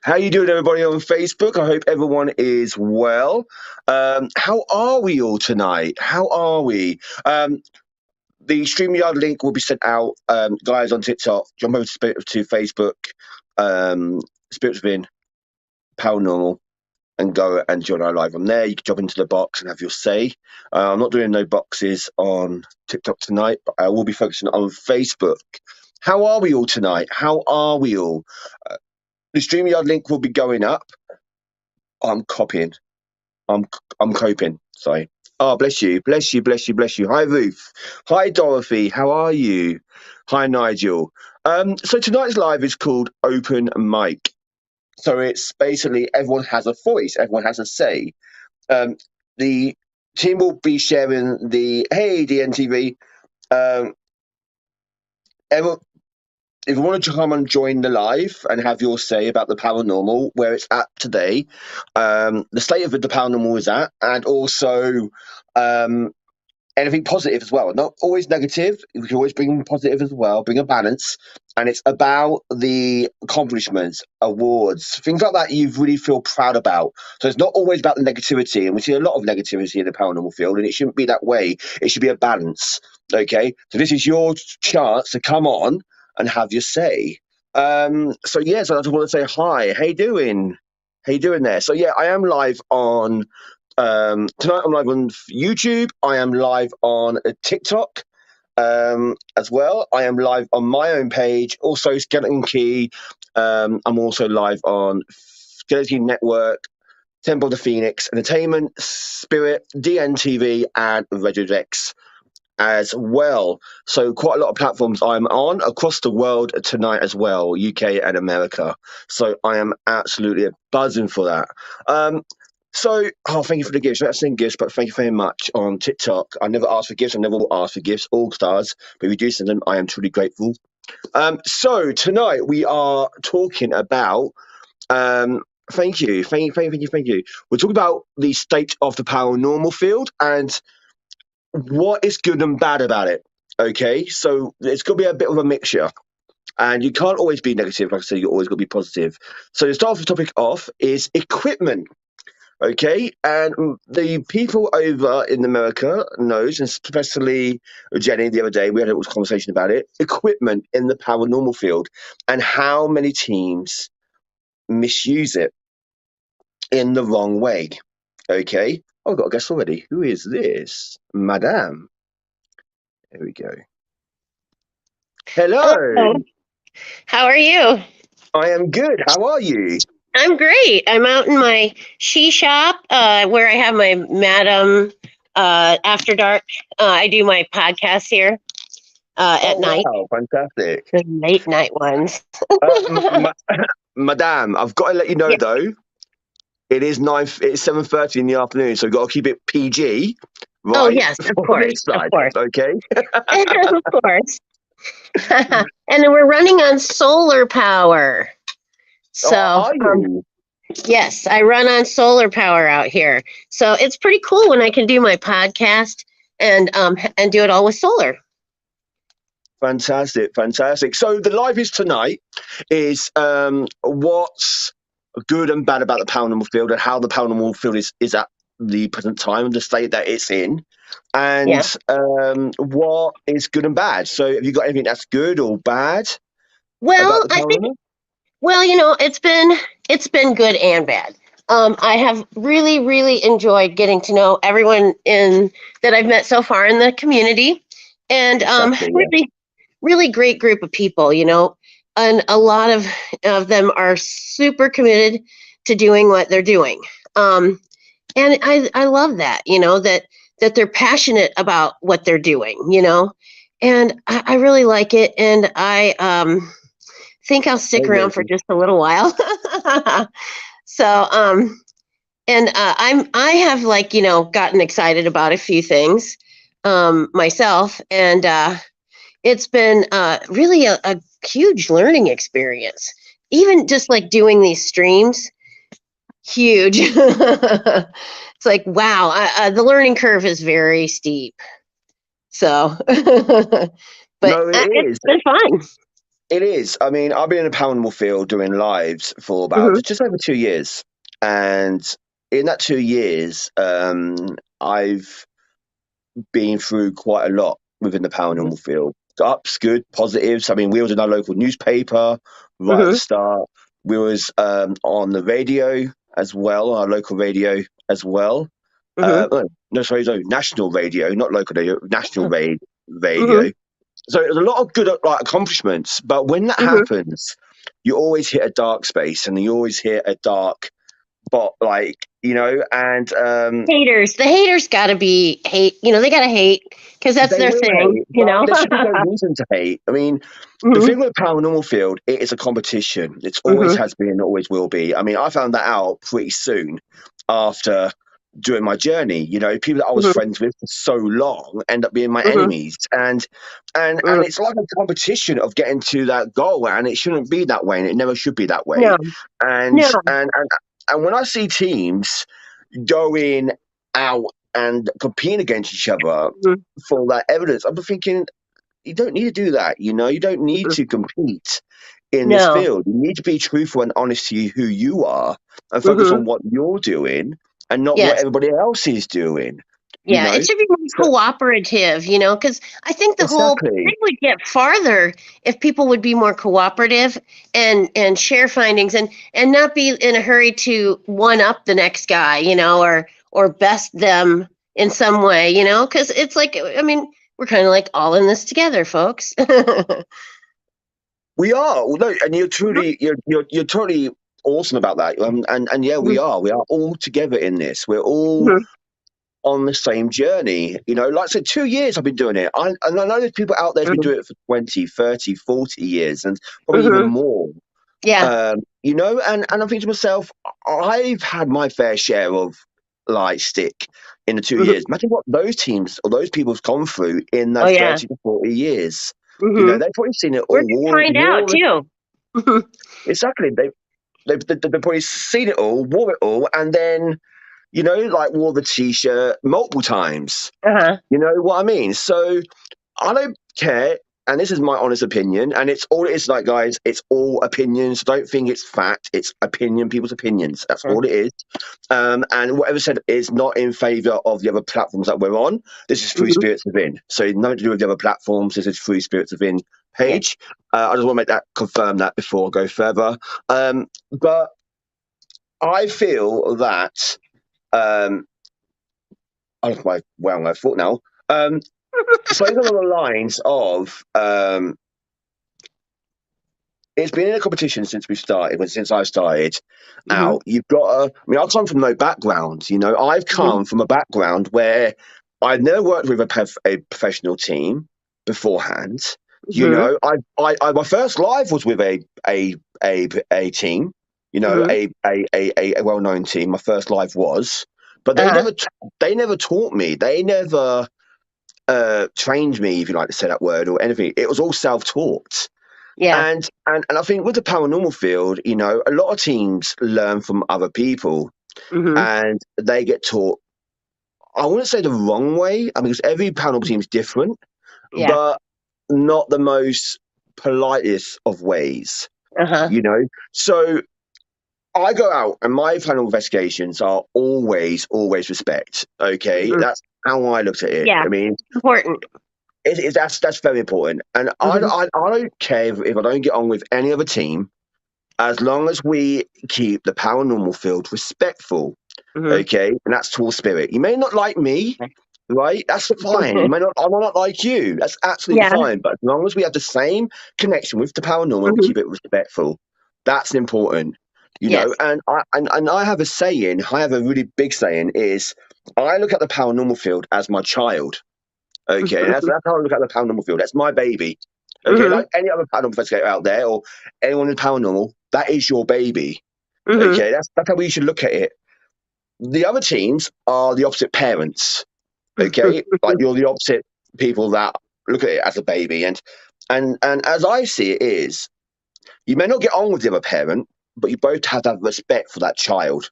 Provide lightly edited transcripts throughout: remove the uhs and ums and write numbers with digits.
How you doing, everybody on Facebook? I hope everyone is well. How are we all tonight? How are we? The StreamYard link will be sent out, guys, on TikTok. Jump over to Facebook, Spirits Within Paranormal, and go and join our live on there. You can jump into the box and have your say. I'm not doing no boxes on TikTok tonight, but I will be focusing on Facebook. How are we all tonight? How are we all? The StreamYard link will be going up. I'm copying. I'm I'm coping. Sorry. Oh, bless you, bless you, bless you, bless you. Hi, Ruth. Hi, Dorothy. How are you? Hi, Nigel. So tonight's live is called Open Mic. So it's basically everyone has a voice, everyone has a say. Um, the team will be sharing the hey DNTV. Um, everyone, if you want to come and join the live and have your say about the paranormal, where it's at today, the state of the paranormal is at, and also um, anything positive as well. Not always negative. We can always bring positive as well, bring a balance. And it's about the accomplishments, awards, things like that you really feel proud about. So it's not always about the negativity. And we see a lot of negativity in the paranormal field, and it shouldn't be that way. It should be a balance. Okay. So this is your chance to come on and have your say. So yes, I just want to say hi. How you doing? How you doing there? So yeah, I am live on tonight. I'm live on YouTube. I am live on TikTok as well. I am live on my own page, also Skeleton Key. I'm also live on Skeleton Network, Temple of the Phoenix, Entertainment, Spirit, DNTV, and Regidex as well. So quite a lot of platforms I'm on across the world tonight as well, UK and America. So I am absolutely buzzing for that. Thank you for the gifts. Let's send gifts, but thank you very much on TikTok. I never ask for gifts. I never will ask for gifts. All stars, but if you do send them, I am truly grateful. So tonight we are talking about. Thank you, thank you. We're talking about the state of the paranormal field and what is good and bad about it. Okay, so it's going to be a bit of a mixture. And you can't always be negative. Like I said, you always got to be positive. So to start the topic off is equipment. Okay, and the people over in America knows, and especially Jenny the other day, we had a little conversation about it. Equipment in the paranormal field, and how many teams misuse it in the wrong way. Okay, oh, I've got a guess already. Who is this, Madame? There we go. Hello, Hello. How are you? I am good. How are you? I'm great. I'm out in my she shop where I have my Madam After Dark. I do my podcast here at Oh night, wow, fantastic. the late night ones. Madame, I've got to let you know Yeah. though. It is 9. It's 7:30 in the afternoon, so we've got to keep it PG, Oh, right? yes, of For course. this Of side, course. okay? Of course. And then we're running on solar power. Oh, So, are you? yes, I run on solar power out here. So it's pretty cool when I can do my podcast and do it all with solar. Fantastic, fantastic. So the live is tonight is what's good and bad about the paranormal field and how the paranormal field is at the present time, the state that it's in, Yeah. and what is good and bad. So have you got anything that's good or bad about Well, the I think paranormal? it's been good and bad. I have really enjoyed getting to know everyone in that I've met so far in the community, and Fantastic, yeah. really great group of people. And a lot of them are super committed to doing what they're doing. Um, and I love that. That they're passionate about what they're doing. And I really like it, and I think I'll stick Very, very around for good. just a little while. So, and I have gotten excited about a few things myself, and it's been really a huge learning experience. Even just like doing these streams, huge. It's like wow, the learning curve is very steep. So, but No, it it's is. been fun. It is. I mean, I've been in the paranormal field doing lives for about Hmm. just over 2 years, and in that 2 years, I've been through quite a lot within the Hmm. paranormal field. Ups, good, positives. I mean, we was in our local newspaper right at the Hmm. start. We was on the radio as well, our local radio as well. Hmm. No, sorry, no, national radio, not local radio, national Hmm. radio. So there's a lot of good like accomplishments, but when that Hmm. happens, you always hit a dark space, and you always hit a dark spot, like and Haters, the haters got to be hate. They got to hate because that's they their will thing. hate, but there should be no reason to hate. I mean, the Hmm. thing with the paranormal field, it is a competition. It's always Hmm. has been, and always will be. I mean, I found that out pretty soon after doing my journey. People that I was Hmm. friends with for so long end up being my Hmm. enemies, and it's like a competition of getting to that goal, and it shouldn't be that way, and it never should be that No, way. And no. and when I see teams going out and competing against each other Hmm. for that evidence, I'm thinking you don't need to do that. You don't need to compete in this No. field. You need to be truthful and honest to who you are and focus Hmm. on what you're doing and not what Yes. everybody else is doing. You Yeah, it know, should be so, more cooperative, because I think the whole exactly. thing would get farther if people would be more cooperative and share findings and not be in a hurry to one up the next guy, or best them in some way, because it's like, I mean, we're kind of like all in this together, folks. We are. Well, no, and you're totally awesome about that. And yeah, we Mhm. are. We are all together in this. We're all Mhm. on the same journey. Like I said, 2 years I've been doing it. And I know there's people out there who's been Mhm. doing it for 20, 30, 40 years and probably even Mhm. more. Yeah. And I'm thinking to myself, I've had my fair share of like stick in the two Mhm. years. Imagine what those teams or those people's gone through in Oh those yeah. 30 to 40 years. Mhm. They've probably seen it We're all. gonna find out too. Exactly. They've probably seen it all, wore it all, and then, like wore the t-shirt multiple times. Uh-huh. You know what I mean? So I don't care, and this is my honest opinion, and it's all it is, like, guys, it's all opinions. Don't think it's fact, it's opinion, people's opinions. That's all it is. And whatever said is not in favour of the other platforms that we're on. This is Free Mhm. Spirits Within. So nothing to do with the other platforms. This is Free Spirits Within Yeah. page. I just want to make that confirm that before I go further. But I feel that I don't know where I'm going to thought now. Something along the lines of it's been in a competition since we started, since I started Mhm. out. You've got to, I mean, I've come from no background, I've Mhm. come from a background where I'd never worked with a professional team beforehand. Mhm. My first live was with a team, Mhm. a well known team. My first live was, but Uh-huh. they never taught me. They never trained me, if you like to say that word or anything. It was all self taught. Yeah. And I think with the paranormal field, a lot of teams learn from other people Mhm. and they get taught, I wouldn't say the wrong way, I mean, because every paranormal team is different, Yeah. but not the most politest of ways, Uh-huh. you know? So I go out and my paranormal investigations are always respect. Okay. Mhm. That's how I looked at it. Yeah. I mean, Important. that's very important. And Mhm. I don't care if I don't get on with any other team as long as we keep the paranormal field respectful, Mhm. okay? And that's to all spirit. You may not like me, right? That's fine. I might not like you. That's absolutely Yeah. fine. But as long as we have the same connection with the paranormal, we Mhm. keep it respectful. That's important, Yes. And I have a saying. I have a really big saying is I look at the paranormal field as my child. Okay, and that's how I look at the paranormal field. That's my baby. Okay, Mhm. like any other paranormal investigator out there or anyone in paranormal, that is your baby. Mhm. Okay, that's how we should look at it. The other teams are the opposite parents. Okay, like you're the opposite people that look at it as a baby, and as I see it is, you may not get on with the other parent, but you both have to have respect for that child.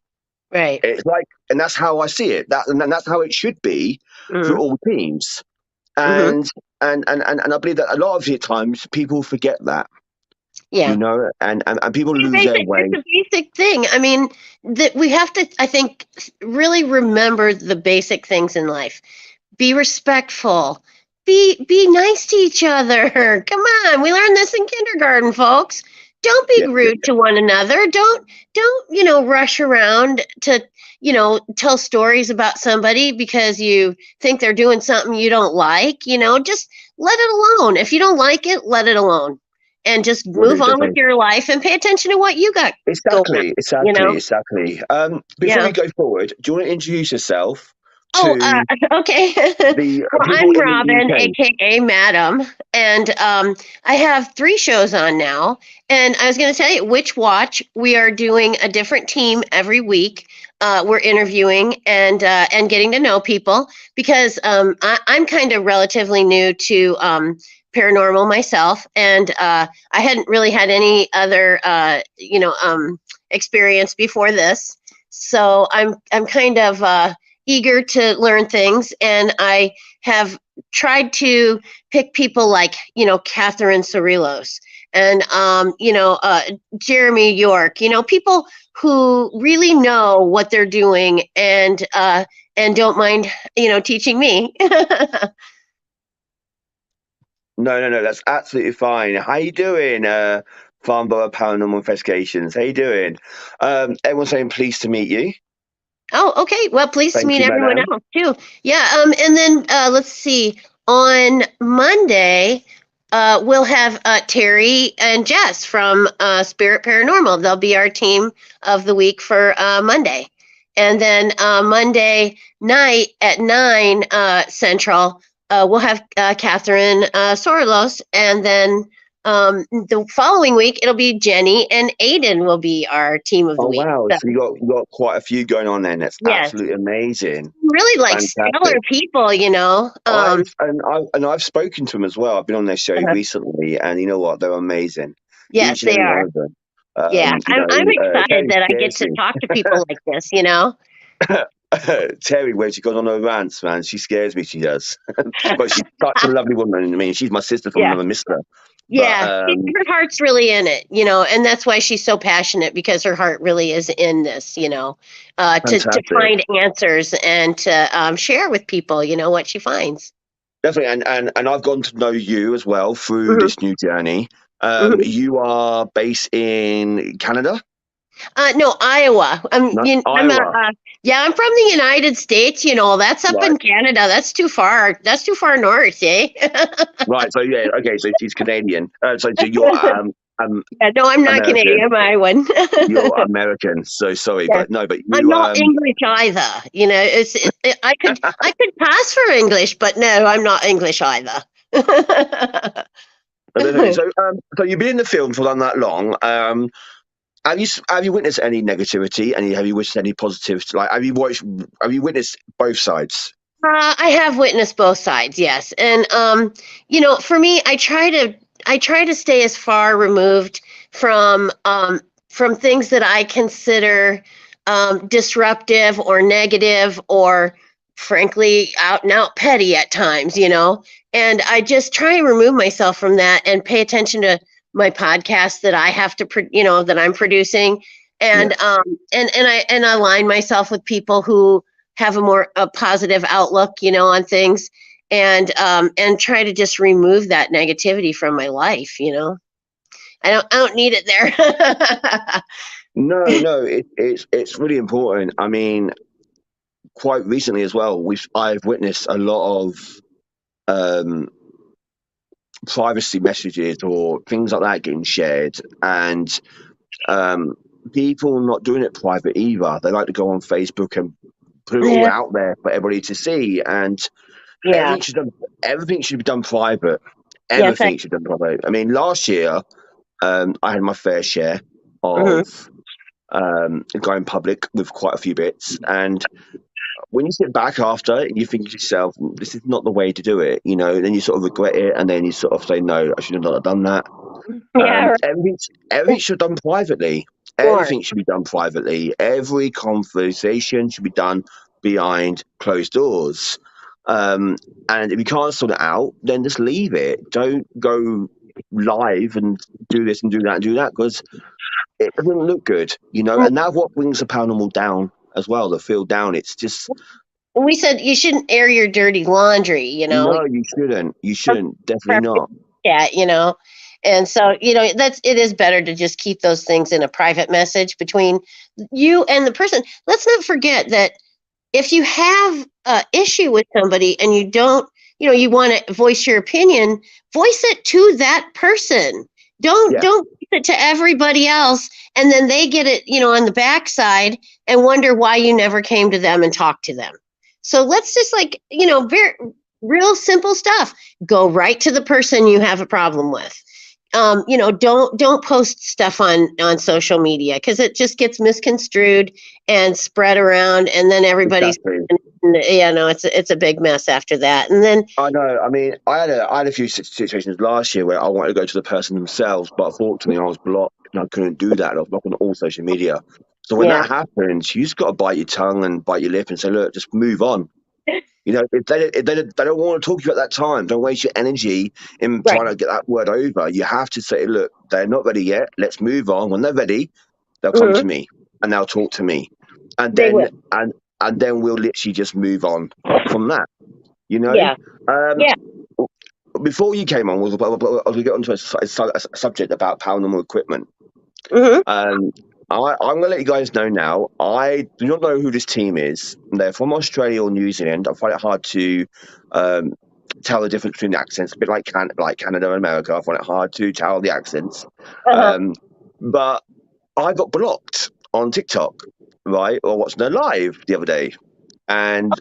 Right. It's like, and that's how I see it. And that's how it should be for Mhm. all teams. Mhm. And and I believe that a lot of the times people forget that. Yeah. and people lose their way. It's a basic thing. I mean, that we have to, I think, really remember the basic things in life. Be respectful. Be nice to each other. Come on, we learned this in kindergarten, folks. Don't be Yeah, yeah, rude to one another. Don't rush around to tell stories about somebody because you think they're doing something you don't like. Just let it alone. If you don't like it, let it alone, and just will do, move on with definitely. your life and pay attention to what you got going on. Exactly, You exactly, know? exactly. Before Yeah. we go forward, do you want to introduce yourself Oh, to okay. the Well, people I'm in the Robin, UK? aka Madam, and I have 3 shows on now. And I was going to tell you, Witch Watch, we are doing a different team every week. We're interviewing and getting to know people because I'm kind of relatively new to paranormal myself, and I hadn't really had any other experience before this. So I'm kind of eager to learn things, and I have tried to pick people like Catherine Cerullos and Jeremy York, people who really know what they're doing and don't mind teaching me. No, no, no, that's absolutely fine. How you doing, Farnborough Paranormal Investigations? How you doing? Everyone's saying pleased to meet you. Oh, okay. Well, pleased to Thank meet you, everyone madam. else too. Yeah. And then let's see. On Monday, we'll have Terry and Jess from Spirit Paranormal. They'll be our team of the week for Monday. And then Monday night at 9 Central, we'll have Catherine Sorlos. And then the following week, it'll be Jenny and Aiden will be our team of the Oh week. wow, So, so you got quite a few going on then. That's yes, absolutely amazing. really like stellar Fantastic. people. I've spoken to them as well. I've been on their show recently, and you know what? They're amazing. Yes, Each and they every one are. of them. Yeah, I'm excited Terry that I get scares to me. talk to people like this. Terry, when she goes on her rants, man, she scares me. She does, but she's such a lovely woman. I mean, she's my sister from Yeah, another mister. But yeah. Her heart's really in it, and that's why she's so passionate because her heart really is in this, to fantastic, find answers and to share with people, what she finds. definitely. And I've gotten to know you as well through Hmm. this new journey. Hmm. You are based in Canada, No, Iowa. not Iowa, Yeah, I'm from the United States. That's up right? in Canada. That's too far. That's too far north, eh? Right. So yeah, okay. So she's Canadian. So you're Yeah, no, I'm not American. Canadian. I'm Iowan. You're American. So sorry, Yeah. but no, but I'm you not English either. I could pass for English, but no, I'm not English either. definitely. So you've been in the film for that long. Have you witnessed any negativity? Have you witnessed any positives? Like, Have you witnessed both sides? I have witnessed both sides, yes, and for me, I try to stay as far removed from things that I consider disruptive or negative or frankly out and out petty at times. And I just try and remove myself from that and pay attention to my podcast that I have to, that I'm producing, Yeah. and I align myself with people who have a positive outlook, on things, and try to just remove that negativity from my life. I don't need it there. No, no, it's really important. I mean, quite recently as well, I've witnessed a lot of um, privacy messages or things like that getting shared, and um, people not doing it private either. They like to go on Facebook and put it all Yeah, out there for everybody to see, and yeah, everything should done, everything should be done private. yes, Everything should be done private. I mean, last year, I had my fair share mhm. of going public with quite a few bits, and when you sit back after, you think to yourself, "This is not the way to do it," Then you sort of regret it, and then you sort of say, "No, I should have not done that." Yeah, right. Everything should be done privately. Sure. Everything should be done privately. Every conversation should be done behind closed doors. Um, and if you can't sort it out, then just leave it. Don't go. live and do this and do that and do that because it doesn't look good, you know. And that's what brings the paranormal down as well. The feel down. It's just We said you shouldn't air your dirty laundry, you know. no, you shouldn't. You shouldn't. Definitely not. Yeah, you know. And so, that's it is better to just keep those things in a private message between you and the person. Let's not forget that if you have a issue with somebody and you don't, you want to voice your opinion, voice it to that person. Don't Yeah, don't voice it to everybody else, and then they get it, on the backside and wonder why you never came to them and talked to them. So let's just very real simple stuff. Go right to the person you have a problem with. Don't post stuff on social media because it just gets misconstrued and spread around, and then everybody's exactly. no, it's a big mess after that. And then I know. I mean, I had a few situations last year where I wanted to go to the person themselves, but unfortunately, I was blocked and I couldn't do that. I was blocked on all social media. So when yeah, that happens, you just got to bite your tongue and bite your lip and say, "Look, just move on." You know, if they don't want to talk to you at that time, don't waste your energy in right, trying to get that word over. You have to say, "Look, they're not ready yet. Let's move on. When they're ready, they'll come to hmm me and they'll talk to me, and they will. then we'll literally just move on from that." You know. Yeah, Um, yeah, before you came on, we get onto a subject about paranormal equipment. hmm Um, I'm going to let you guys know now. I do not know who this team is. They're from Australia or New Zealand. I find it hard to um, tell the difference between the accents. A bit like Canada and America. I find it hard to tell the accents. uh-huh. Um, but I got blocked on TikTok, right, or watching their live the other day, and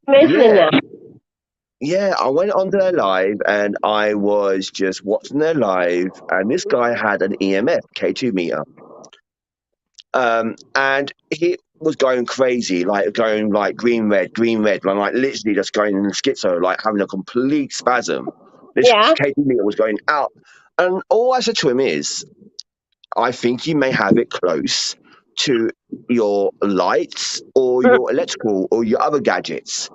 Mentioning yeah, that. yeah, I went on their live and I was just watching their live, and this guy had an EMF K2 meter, and he was going crazy, like going like green red, and like literally just going in schizo, like having a complete spasm. This Yeah, K2 meter was going out, and all I said to him is, I think you may have it close to your lights or mhm, your electrical or your other gadgets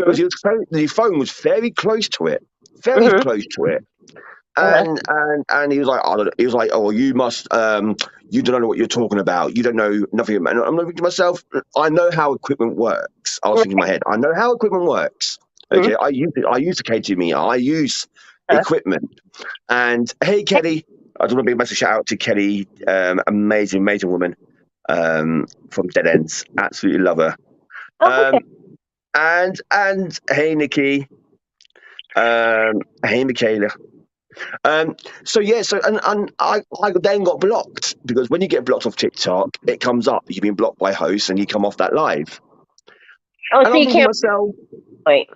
because mhm, the phone was very close to it, very mhm, close to it. uh-huh, And he was like, I don't know. He was like, oh, you must, you don't know what you're talking about. You don't know nothing about. And I'm thinking to myself, I know how equipment works. I was thinking in my head, I know how equipment works. mhm, Okay, I use it. I use the K2 meter. I use uh, equipment. And hey, Kelly, I just want to big massive shout out to Kelly, amazing, amazing woman, from Dead Ends. Absolutely love her. oh, okay. Um, and hey, Nikki, hey, Michaela. Um, so yeah, and I then got blocked because when you get blocked off TikTok, it comes up you've been blocked by hosts and you come off that live. Oh, And so I'm you thinking to can't myself, point.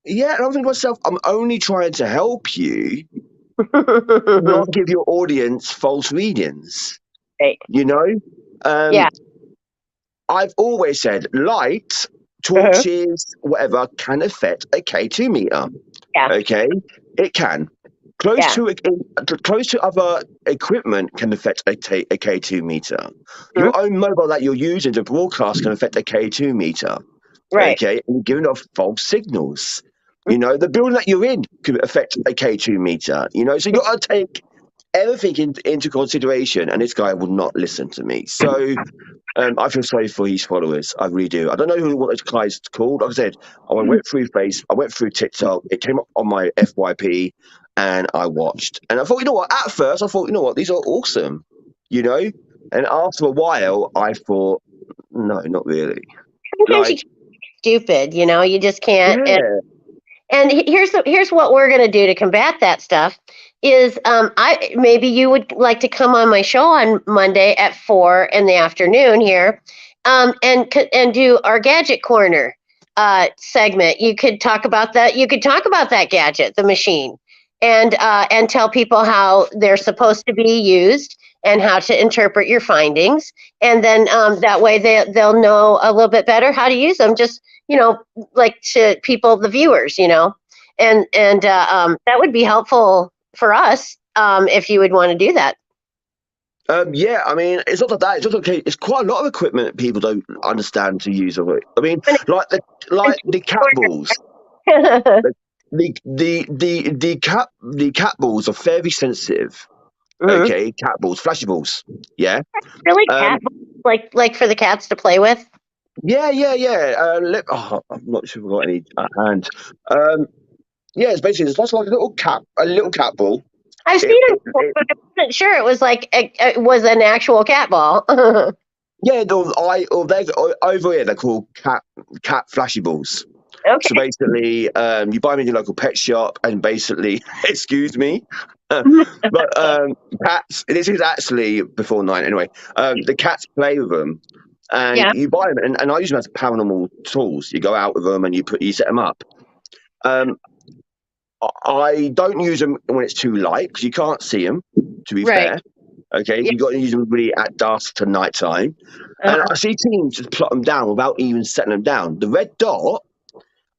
yeah, and I'm thinking to myself, I'm only trying to help you, not give your audience false readings. Right. You know, Yeah. um, I've always said light, Uh-huh. torches, whatever can affect a K2 meter. Yeah. Okay, it can. Yeah. Close to other equipment can affect a K2 meter. Mhm. Your own mobile that you're using to broadcast can affect a K2 meter. Right. Okay, and you're giving off false signals. You know, the building that you're in could affect a K2 meter. You know, so you got to take everything into consideration. And this guy would not listen to me. So I feel sorry for his followers. I really do. I don't know what this guy's called. Like I said, I went through TikTok. It came up on my FYP, and I watched. And I thought, you know what? At first, I thought, you know what? These are awesome. You know. And after a while, I thought, no, not really. Sometimes you Like, can't be stupid, you just can't. And yeah, here's what we're gonna do to combat that stuff. Is I maybe you would like to come on my show on Monday at 4 in the afternoon here, and do our gadget corner segment. You could talk about that. You could talk about that gadget, the machine, and tell people how they're supposed to be used and how to interpret your findings, and then that way they'll know a little bit better how to use them. Just like to people, the viewers, and that would be helpful for us if you would want to do that. yeah. I mean, it's not that. It's just okay. It's quite a lot of equipment that people don't understand to use of it. I mean, like the cat balls. the cat balls are very sensitive. Hmm. Okay, cat balls, flashy balls. Yeah. Really, Um. cat like for the cats to play with. Yeah. Yeah. Yeah. I'm not sure if I've got any at hand. Um. Yeah. It's basically it's just like a little cat ball. I've It, seen them it, before, it, but I wasn't sure it was like it was an actual cat ball. yeah. Over here they're called cat flashy balls. So Okay. basically, you buy them in your local pet shop, and basically, excuse me, but cats. This is actually before 9 anyway. The cats play with them, and Yeah. you buy them, and I use them as paranormal tools. You go out with them and you set them up. Um, I don't use them when it's too light because you can't see them. To be Right. fair, okay, Yeah. you got to use them really at dusk to night time. And Uh-huh. I see teams just plot them down without even setting them down. The red dot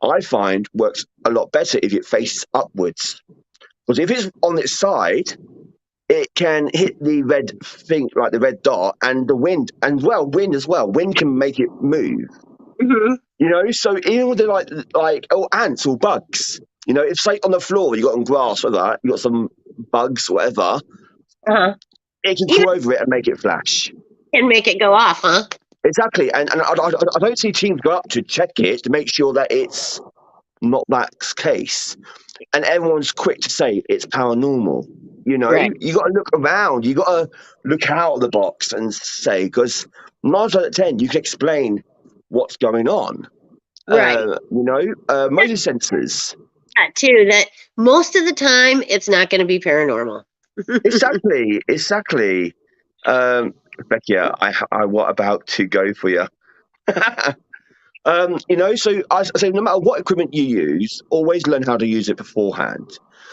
I find works a lot better if it faces upwards. Because if it's on its side, it can hit the red thing, like the red dot, and the wind, and wind as well. Wind can make it move. Hmm. So even with the ants or bugs, if say on the floor you got on grass or that, you got some bugs, whatever, Uh-huh. it can Even crawl over it and make it flash. can make it go off, huh? Exactly, and I don't see teams go up to check it to make sure that it's not that case. And everyone's quick to say it's paranormal. Right. You got to look around. You got to look out of the box and say because 9 out of 10 you can explain what's going on. Right. Motion sensors. That too. That most of the time it's not going to be paranormal. Exactly, exactly. Um, Becky, I what about to go for you? So I say no matter what equipment you use, always learn how to use it beforehand.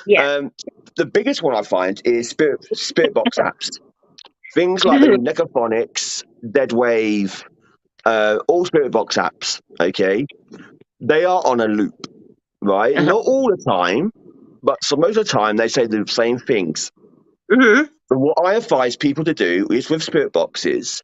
Yeah. Um, the biggest one I find is spirit box apps. Things like the Necophonics, Dead Wave, all spirit box apps. Okay, they are on a loop, right? Uh-huh. Not all the time, but most of the time they say the same things. Hmm. So what I advise people to do is with spirit boxes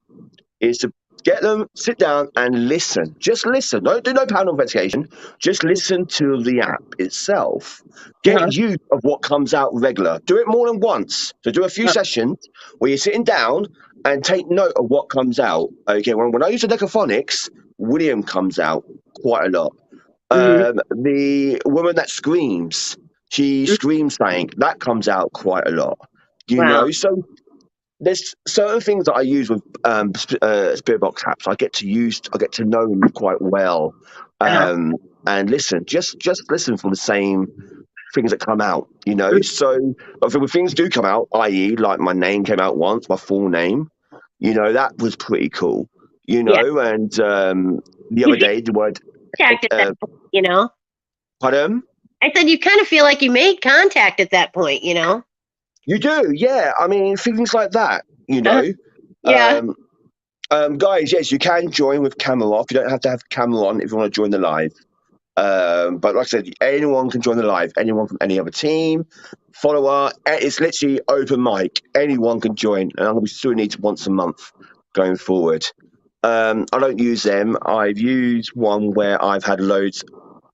is to get them, sit down and listen. Just listen. Don't do no paranormal investigation. Just listen to the app itself. Get Uh-huh. use of what comes out regular. Do it more than once. So do a few Uh-huh. sessions where you're sitting down and take note of what comes out. Okay, when I use the Decaphonics, William comes out quite a lot. Hmm. The woman that screams, she screams something, that comes out quite a lot. Wow. So there's certain things that I use with Spirit Box apps. I get to know them quite well, Uh-huh. and listen, just listen for the same things that come out. So but when things do come out, i.e., like my name came out once, my full name, that was pretty cool. Yeah. And the You other feel day the word, contact at that uh, point. pardon. I said you kind of feel like you made contact at that point. You do, yeah. I mean, things like that. Uh-huh. Yeah. Um, Guys, yes, you can join with camera off. You don't have to have camera on if you want to join the live. But like I said, anyone can join the live. Anyone from any other team, follower. It's literally open mic. Anyone can join, and I'm going to be doing it once a month going forward. I don't use them. I've used one where I've had loads,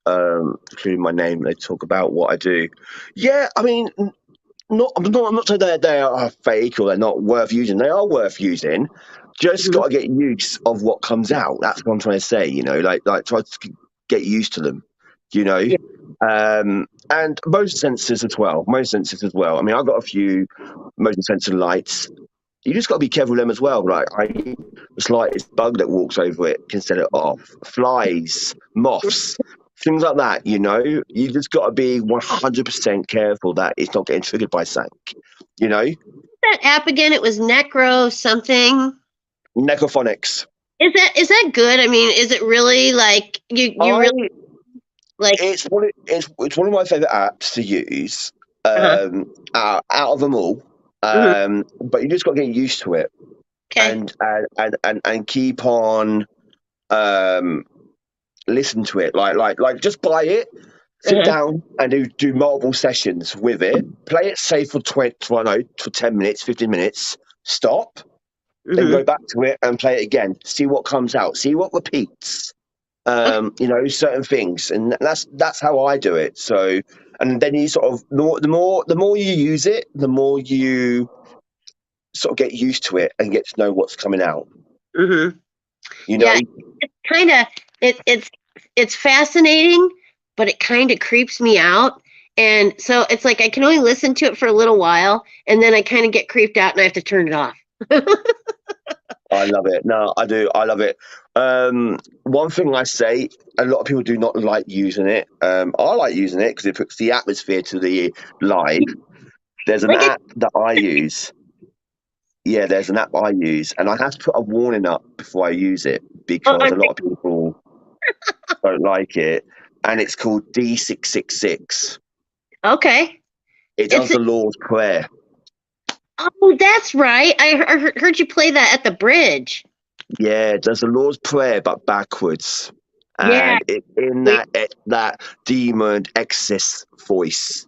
including my name. They talk about what I do. Yeah, I mean, I'm not saying that they are fake or they're not worth using. They are worth using. Just Mhm. got to get use of what comes out. That's what I'm trying to say. Like try to get used to them. You know, Yeah. and motion sensors as well. Motion sensors as well. I mean, I've got a few motion sensor lights. You just got to be careful with them as well. Like the slightest bug that walks over it can set it off. Flies, moths, things like that. You just got to be 100% careful that it's not getting triggered by something. You know, That app again, it was Necro something. Necophonics. Is that good? I mean, is it really like you really I like it's one of my favorite apps to use. uh-huh. Out of them all. Hmm. But you just got to get used to it Okay. and keep on um listen to it. Like just buy it, sit Uh-huh. down and do multiple sessions with it. Play it safe for 20, well, no, for 10 minutes, 15 minutes. Stop, then Hmm. go back to it and play it again. See what comes out. See what repeats. Certain things, and that's how I do it. So, and then you sort of the more you use it, the more you sort of get used to it and get to know what's coming out. Mm-hmm. You know, Yeah, it's kind of it's fascinating, but it kind of creeps me out. And so it's like I can only listen to it for a little while, and then I kind of get creeped out, and I have to turn it off. I love it. No, I do. I love it. One thing I say, a lot of people do not like using it. I like using it because it puts the atmosphere to the live. There's an Like it. app that I use. Yeah, there's an app I use, and I have to put a warning up before I use it Oh, because a lot of people don't like it, and it's called D666. okay. It does It's the Lord's Prayer. oh, that's right. I heard you play that at the bridge. Yeah, it does the Lord's Prayer, but backwards, Yeah. and it in that demon exorcist voice.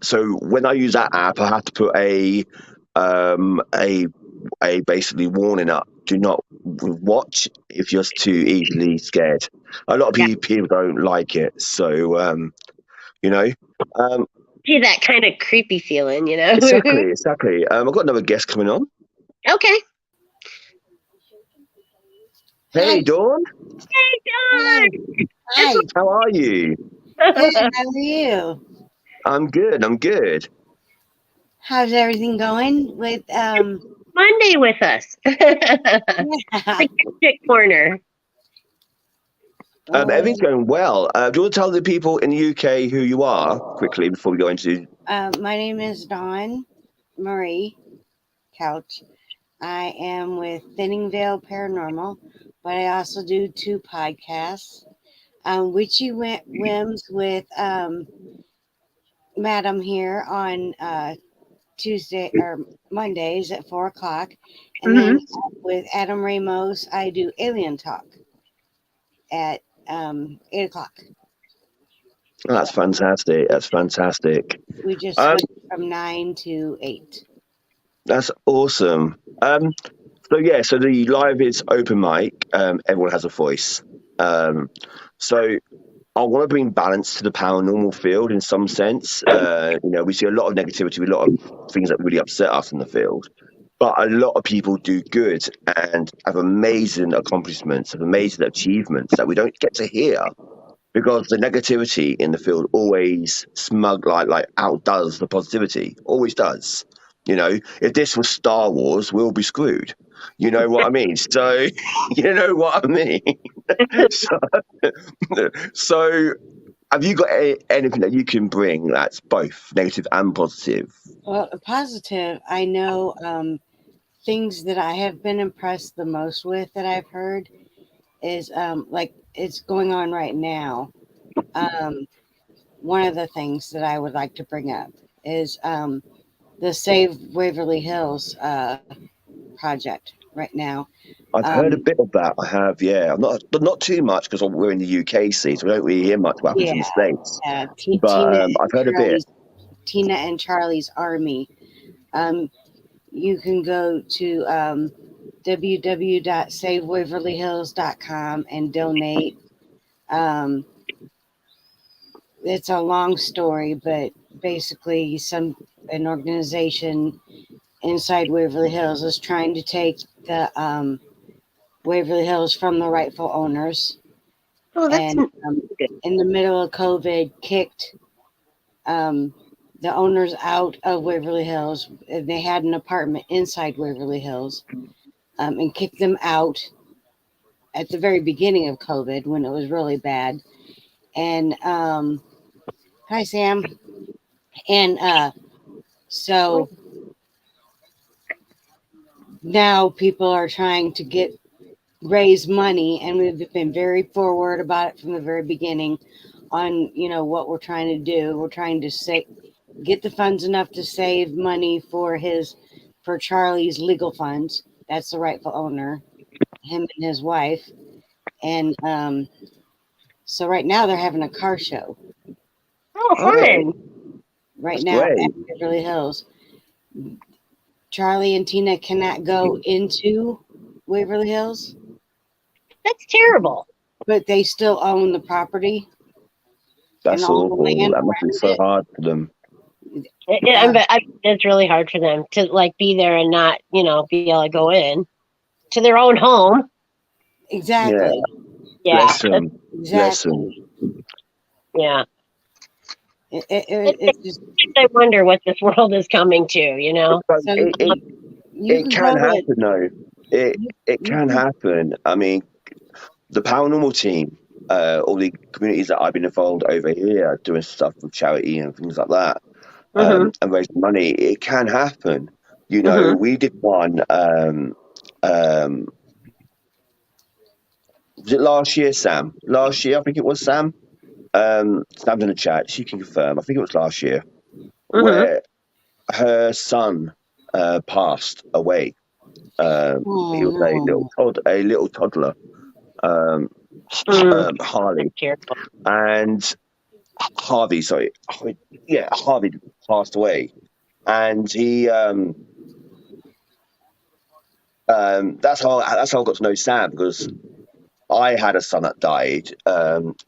So when I use that app, I have to put um, a a basically warning up. Do not watch if you're too easily scared. A lot of Yeah. people don't like it, so you know. Um, See that kind of creepy feeling, you know? exactly, exactly. I've got another guest coming on. Okay. Hey, Hi. Dawn, Hey, Hello. John. It's Hi. how are you? Good. How are you? I'm good. I'm good. How's everything going with Monday with us. The yeah. Gadget Corner. Everything's Oh, going well. Do you want to tell the people in the UK who you are quickly before we go into? my name is Dawn Marie Couch. I am with Thinning Veil Paranormal, but I also do two podcasts. Witchy Whims with Madam here on Tuesday or Mondays at 4 o'clock. And then Hmm. with Adam Ramos, I do Alien Talk at 8 o'clock. Oh, So that's fantastic. That's fantastic. we just Um, switched from 9 to 8. that's awesome. So yeah, so the live is open mic. Everyone has a voice. So I want to bring balance to the paranormal field in some sense. We see a lot of negativity, a lot of things that really upset us in the field. But a lot of people do good and have amazing accomplishments, have amazing achievements that we don't get to hear because the negativity in the field always like outdoes the positivity. Always does. If this was Star Wars, we'll be screwed. You know what I mean? So, you know what I mean? so, so have you got anything that you can bring that's both negative and positive? Well, positive, I know things that I have been impressed the most with that I've heard is like it's going on right now. Um, One of the things that I would like to bring up is the Save Waverly Hills project right now. I've heard a Um, bit of that. I have, yeah. I'm not, but not too much because we're in the UK, see, so we don't really hear much what happens yeah, in the States. Tina But and I've heard a bit. Charlie's Army. Um, you can go to www.savewaverlyhills.com and donate. Um, it's a long story, but basically, an organization inside Waverly Hills is trying to take the Waverly Hills from the rightful owners, Oh, that's and good. in the middle of COVID, kicked um, the owners out of Waverly Hills. They had an apartment inside Waverly Hills, and kicked them out at the very beginning of COVID when it was really bad. And hi, Sam. And so now people are trying to raise money, and we've been very forward about it from the very beginning on what we're trying to do. We're trying to get the funds enough to save money for Charlie's legal funds. That's the rightful owner, him and his wife. And so right now they're having a car show Oh, Okay, fun. right that's now at great. Beverly Hills. Charlie and Tina cannot go into Waverly Hills. That's terrible. but they still own the property and That's all the awful. land That must be around so it. hard for them. It's really hard for them to like be there and not, be able to go in to their own home. Yeah, Exactly. Yeah, bless them. Bless them. Exactly. yeah. It's just I wonder what this world is coming to. But so you it can can go to happen, though. It you, it you can can happen. I mean, the paranormal team, all the communities that I've been involved over here, doing stuff with charity and things like that, Mhm. and raising money, it can happen. Mhm. We did one. Um, was it last year, Sam? Last year, I think it was Sam. Sam's in the chat. She can confirm. I think it was last year Mhm. where her son passed away. He was oh a little toddler, um, Mm. Harley, Terrible. and Harvey. Sorry, yeah, Harvey passed away, and he. That's how I got to know Sam because I had a son that died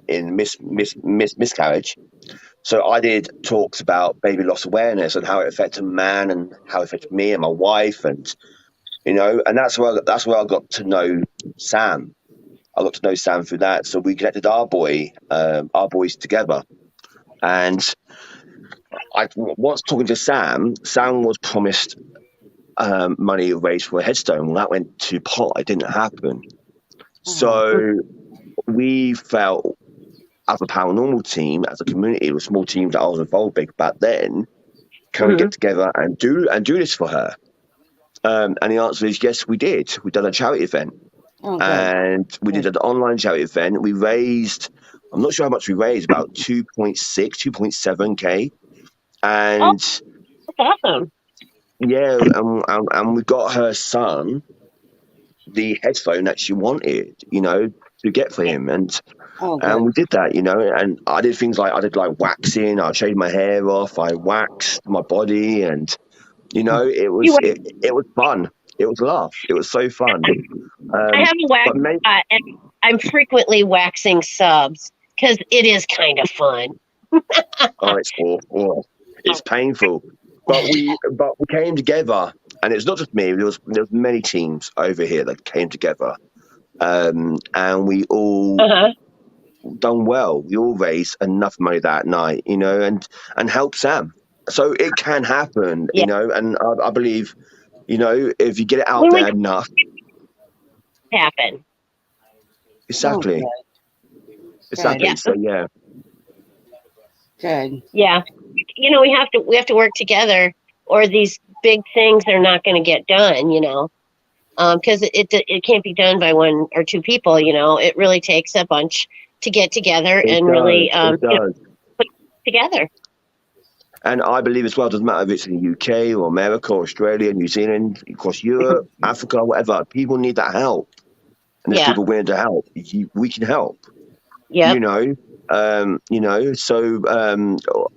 in miscarriage. So I did talks about baby loss awareness and how it affected man and how it affected me and my wife, and and that's where I got to know Sam. I got to know Sam through that. So we connected our boys together. And I once talking to Sam, Sam was promised money raised for a headstone. Well, that went to pot. It didn't happen. So we felt as a paranormal team, as a community, a small team that I was involved with back then, can we Mhm. get together and do this for her? And the answer is yes, we did. We done a charity event, good. and we did an online charity event. We raised, I'm not sure how much we raised, about 2.6, 2.7K. Oh, And that's awesome. yeah, and we got her son the headphone that she wanted, to get for him. Oh And good. we did that, and I did things like waxing, I shaved my hair off, I waxed my body, and You, it was fun. It was laugh. It was so fun. I have a wax But maybe and I'm frequently waxing subs because it is kind of fun. oh, it's awful. It's painful. But we came together, and it's not just me. There was many teams over here that came together, and we all Uh-huh. done well. We all raised enough money that night, and helped Sam. So it can happen, Yeah. and I believe, if you get it out When we there enough, happen. Oh exactly, good. Yeah. exactly. So yeah, Good. Yeah. We have to work together or these big things are not going to get done. Because it can't be done by one or two people. It really takes a bunch to get together it and does, really it does. put together. And I believe as well, it doesn't matter if it's in the UK or America or Australia, New Zealand, across Europe, Africa, whatever. People need that help, and there's Yeah. people willing to help. We can help, Yep. you know. So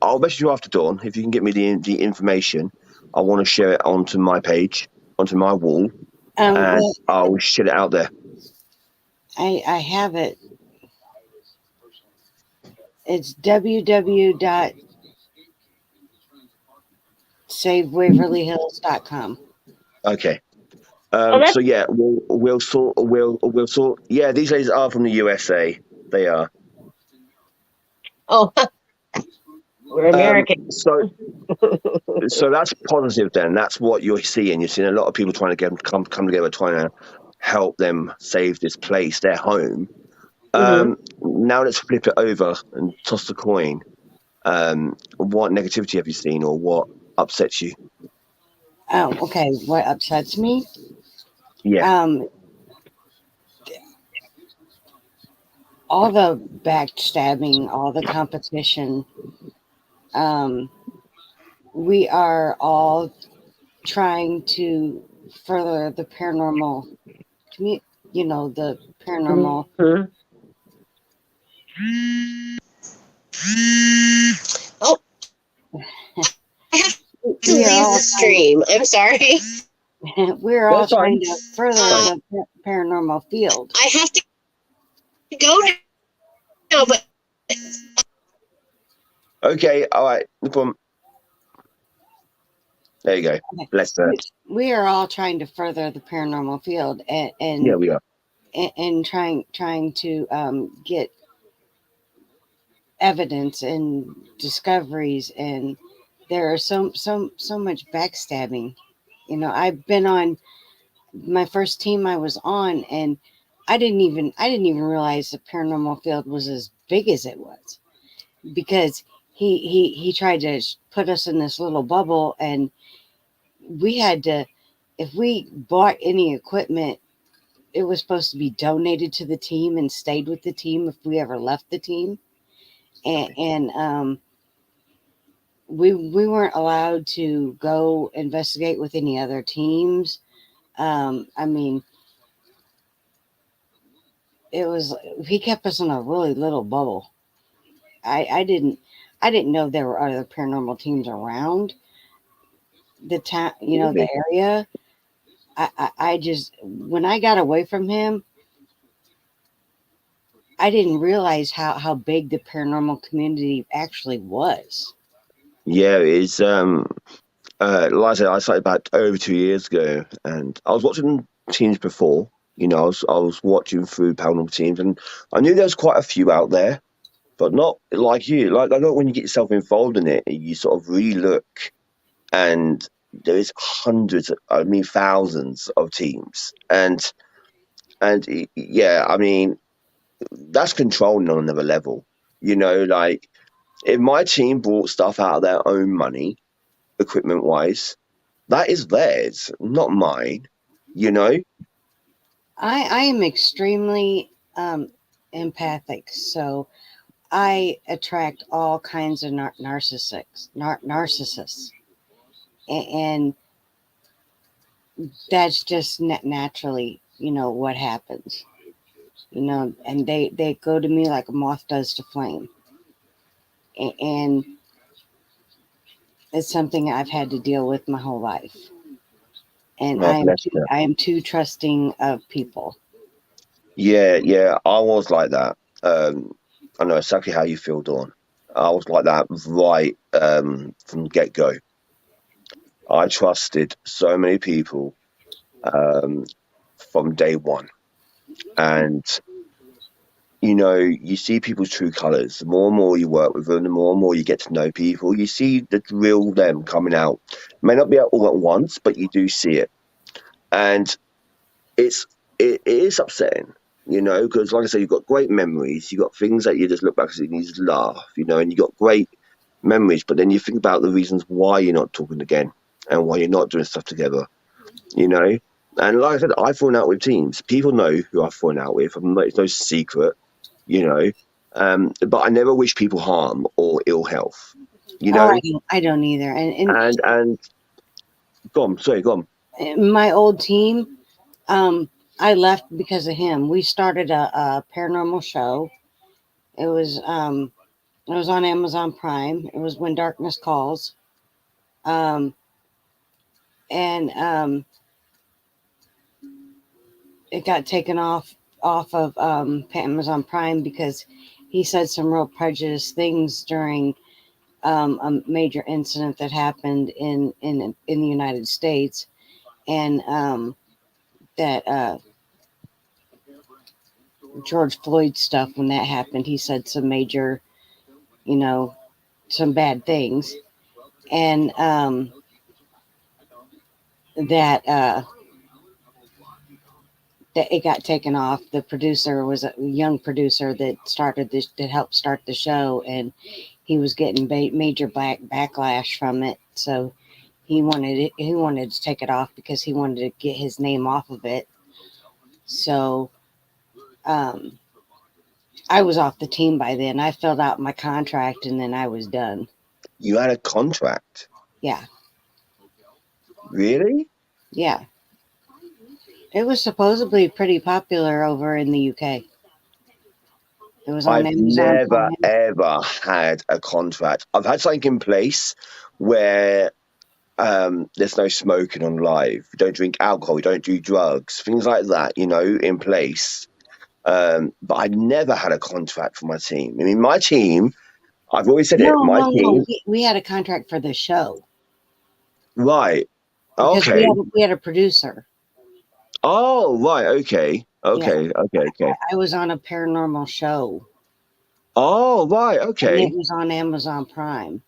I'll message you after dawn if you can get me the information. I want to share it onto my page, onto my wall, and Well, I'll share it out there. I have it. It's www.savewaverlyhills.com. Okay. Oh, that's So yeah, we'll sort. Yeah, these ladies are from the USA. They are. oh, we're American. So that's positive then. That's what you're seeing. You're seeing a lot of people trying to come together, trying to help them save this place, their home. Hmm. Now let's flip it over and toss the coin. What negativity have you seen, or what upsets you? Oh, okay. What upsets me? Yeah. Um, all the backstabbing, all the competition. Um, we are all trying to further the paranormal, the paranormal. Hmm. Oh, I have to We are leave all the stream. I'm sorry. we're all That's fine. trying to further Fine. the paranormal field. I have to Go now, but Okay, all right, no problem. There you go. Okay. Bless her. We are all trying to further the paranormal field Yeah, we are. and trying to get evidence and discoveries, and there are so much backstabbing. I've been on my first team I was on, and I didn't even realize the paranormal field was as big as it was, because he tried to put us in this little bubble, and we had to, if we bought any equipment, it was supposed to be donated to the team and stayed with the team if we ever left the team. And we weren't allowed to go investigate with any other teams. I mean, it was, he kept us in a really little bubble. I didn't know there were other paranormal teams around the town, the Really? area. I just, when I got away from him, I didn't realize how big the paranormal community actually was. Yeah, it's like I said, I started about over 2 years ago, and I was watching teams before. I was watching through paranormal teams, and I knew there was quite a few out there, but not like you. Like I know when you get yourself involved in it, you sort of relook, and there is hundreds, I mean thousands of teams, and yeah, I mean that's controlling on another level. Like if my team brought stuff out of their own money, equipment wise, that is theirs, not mine. You know? I am extremely empathic, so I attract all kinds of narcissists, and that's just naturally, what happens. And they go to me like a moth does to flame, and it's something I've had to deal with my whole life. And Oh, bless you. I am too trusting of people. Yeah, yeah, I was like that. I know exactly how you feel, Dawn. I was like that right from get go. I trusted so many people um, from day one, and you see people's true colors. The more and more you work with them, the more and more you get to know people. You see the real them coming out. It may not be out all at once, but you do see it, and it's it is upsetting, because like I say, you've got great memories, you've got things that you just look back and you just laugh, and you got great memories, but then you think about the reasons why you're not talking again and why you're not doing stuff together, you know. And like I said, I've fallen out with teams. People know who I've fallen out with. It's no secret, you know. But I never wish people harm or ill health, you Oh, know. I don't either. And go on, sorry, go on. And my old team, I left because of him. We started a paranormal show. It was um, it was on Amazon Prime. It was When Darkness Calls. Um, and it got taken off of Amazon Prime because he said some real prejudiced things during a major incident that happened in the United States, and that George Floyd stuff. When that happened, he said some major, you know, some bad things, and that that it got taken off. The producer was a young producer that helped start the show, and he was getting major backlash from it. So he wanted to take it off because he wanted to get his name off of it. So um, I was off the team by then. I filled out my contract and then I was done. You had a contract, Yeah, really? yeah. It was supposedly pretty popular over in the UK. It was on I've Amazon never Prime. ever had a contract. I've had something in place where there's no smoking on live. We don't drink alcohol. We don't do drugs. Things like that, in place. But I never had a contract for my team. I mean, my team, I've always said it, No, my no, no. team, We had a contract for the show right. because Okay. we had a producer. Oh, right. Okay. Yeah, Okay. Okay. Okay. I was on a paranormal show, Oh, right. and it Okay. was on Amazon Prime.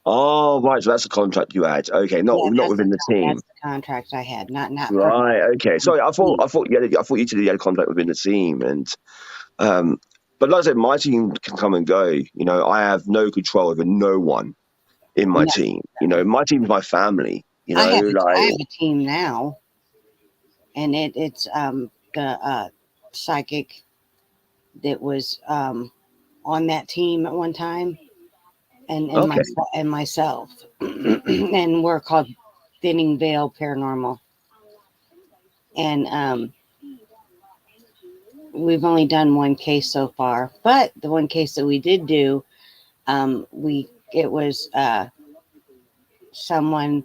Oh, right. So that's a contract you had. Okay. Yeah, Not within the that's team. the contract I had, not for Right. Okay. Sorry. me. I thought you two had a contract within the team, and um, but like I said, my team can come and go. You know, I have no control over no one in my No, team. You know, my team's my family. You I know, have I like have a team now, and it's the psychic that was on that team at one time, and okay. myself, and we're called Thinning Veil Paranormal, and we've only done one case so far, but the one case that we did do, we it was someone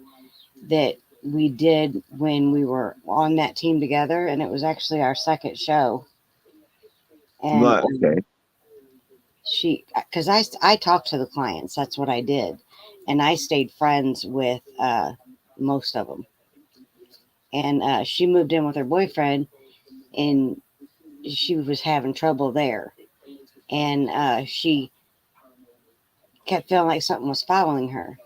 that we did when we were on that team together, and it was actually our second show. And Right. Okay. she, because I talked to the clients, that's what I did, and I stayed friends with most of them. And she moved in with her boyfriend, and she was having trouble there, and she kept feeling like something was following her,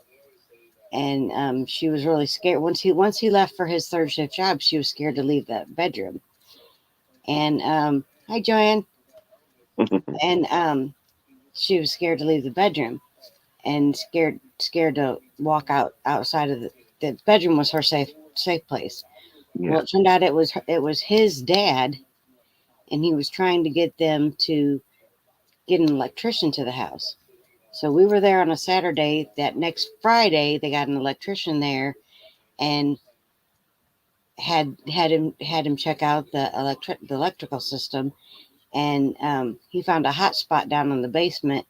and she was really scared. Once he left for his third shift job, she was scared to leave the bedroom. And hi, Joanne. And she was scared to leave the bedroom, and scared to walk outside of the bedroom was her safe place. Yeah. Well, it turned out it was his dad, and he was trying to get them to get an electrician to the house. So we were there on a Saturday. That next Friday, they got an electrician there, and had him check out the electrical system, and he found a hot spot down in the basement.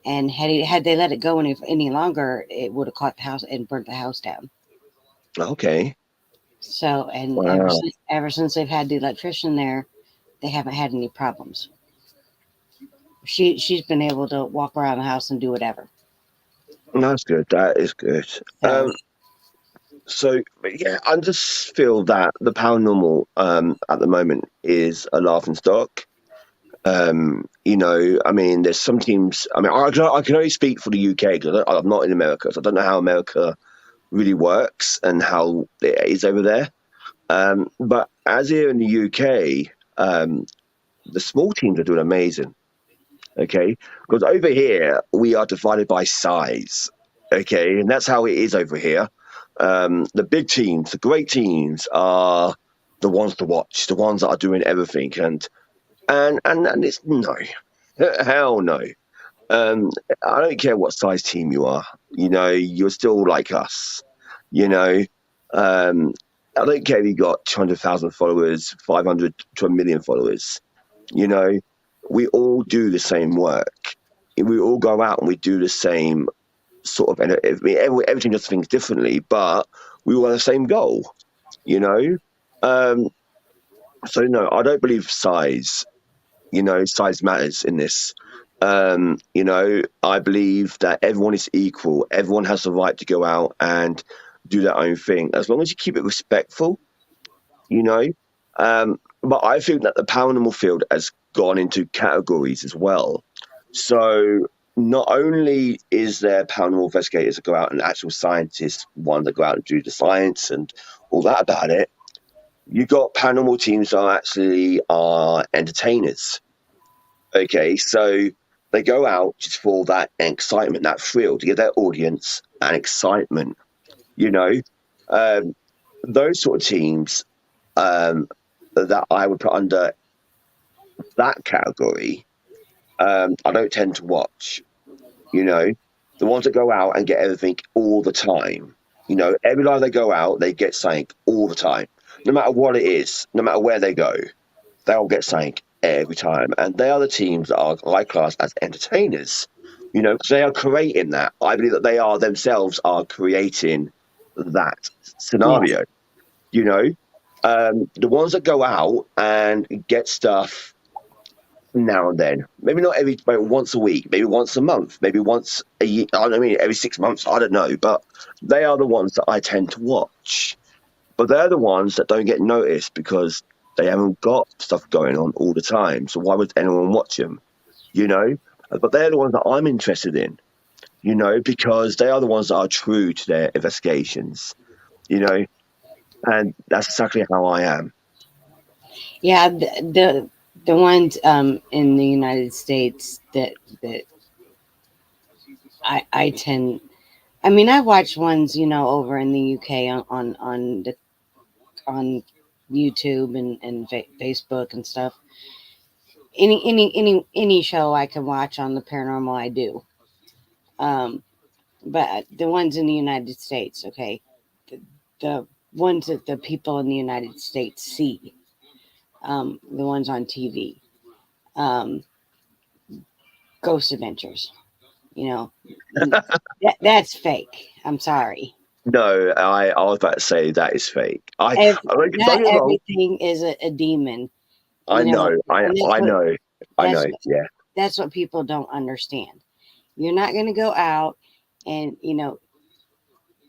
And had they let it go any longer, it would have caught the house and burnt the house down. Okay. So, and Wow. ever since they've had the electrician there, they haven't had any problems. She's been able to walk around the house and do whatever. That's good. That is good. So So but yeah, I just feel that the paranormal at the moment is a laughing stock. You know, I mean, there's some teams. I mean, I can only speak for the UK because I'm not in America, so I don't know how America really works and how it is over there. But as here in the UK, the small teams are doing amazing. Okay, because over here we are divided by size. Okay, and that's how it is over here. The big teams, the great teams, are the ones to watch, the ones that are doing everything, and it's no, hell no. Um, I don't care what size team you are. You know, you're still like us. You know, um, I don't care if you got 200,000 followers, 500 to a million followers. You know, we all do the same work. We all go out and we do the same sort of, and I mean, everything does things differently, but we all have the same goal. You know, um, so no, I don't believe size. You know, size matters in this. You know, I believe that everyone is equal. Everyone has the right to go out and do their own thing, as long as you keep it respectful. You know, but I think that the paranormal field has gone into categories as well. So not only is there paranormal investigators that go out and actual scientists, ones that go out and do the science and all that about it, you got paranormal teams that actually are entertainers. Okay, so they go out just for that excitement, that thrill, to give their audience an excitement. You know, um, those sort of teams um, that I would put under that category, I don't tend to watch. You know, the ones that go out and get everything all the time. You know, every time they go out, they get something all the time, no matter what it is, no matter where they go. They'll get something every time. And they are the teams that are I class as entertainers, you know, because they are creating that. I believe that they are themselves are creating that yeah, scenario, you know. The ones that go out and get stuff, now and then. Maybe not maybe once a week, maybe once a month, maybe once a year. I don't mean every 6 months. I don't know, but they are the ones that I tend to watch. But they're the ones that don't get noticed because they haven't got stuff going on all the time. So why would anyone watch them? You know. But they're the ones that I'm interested in. You know, because they are the ones that are true to their investigations. You know, and that's exactly how I am. Yeah, the ones in the United States that I tend. I mean, I watch ones, over in the UK on YouTube and Facebook and stuff. Any show I can watch on the paranormal, I do. Um, but the ones in the United States, okay, the ones that the people in the United States see, the ones on TV, um, Ghost Adventures, you know, that's fake. I'm sorry. No, I was about to say that is fake. Don't Not get me wrong. everything is a demon, I know, and I know, I that's know. what Yeah, that's what people don't understand. You're not going to go out and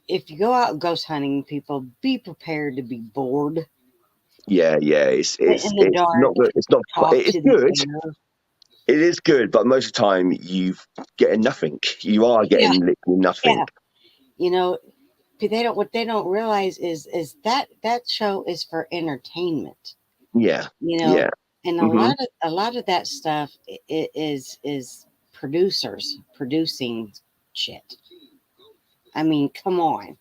if you go out ghost hunting, people be prepared to be bored, yeah, yeah. sit in the It's dark, not good. It's not. talk It's to the good. air. It is good, but most of the time you getting nothing. You are Yeah, getting literally nothing. yeah. You know, they don't. What they don't realize is that show is for entertainment. Yeah, You know, yeah. and Hmm. a lot of that stuff is producers producing shit. I mean, come on,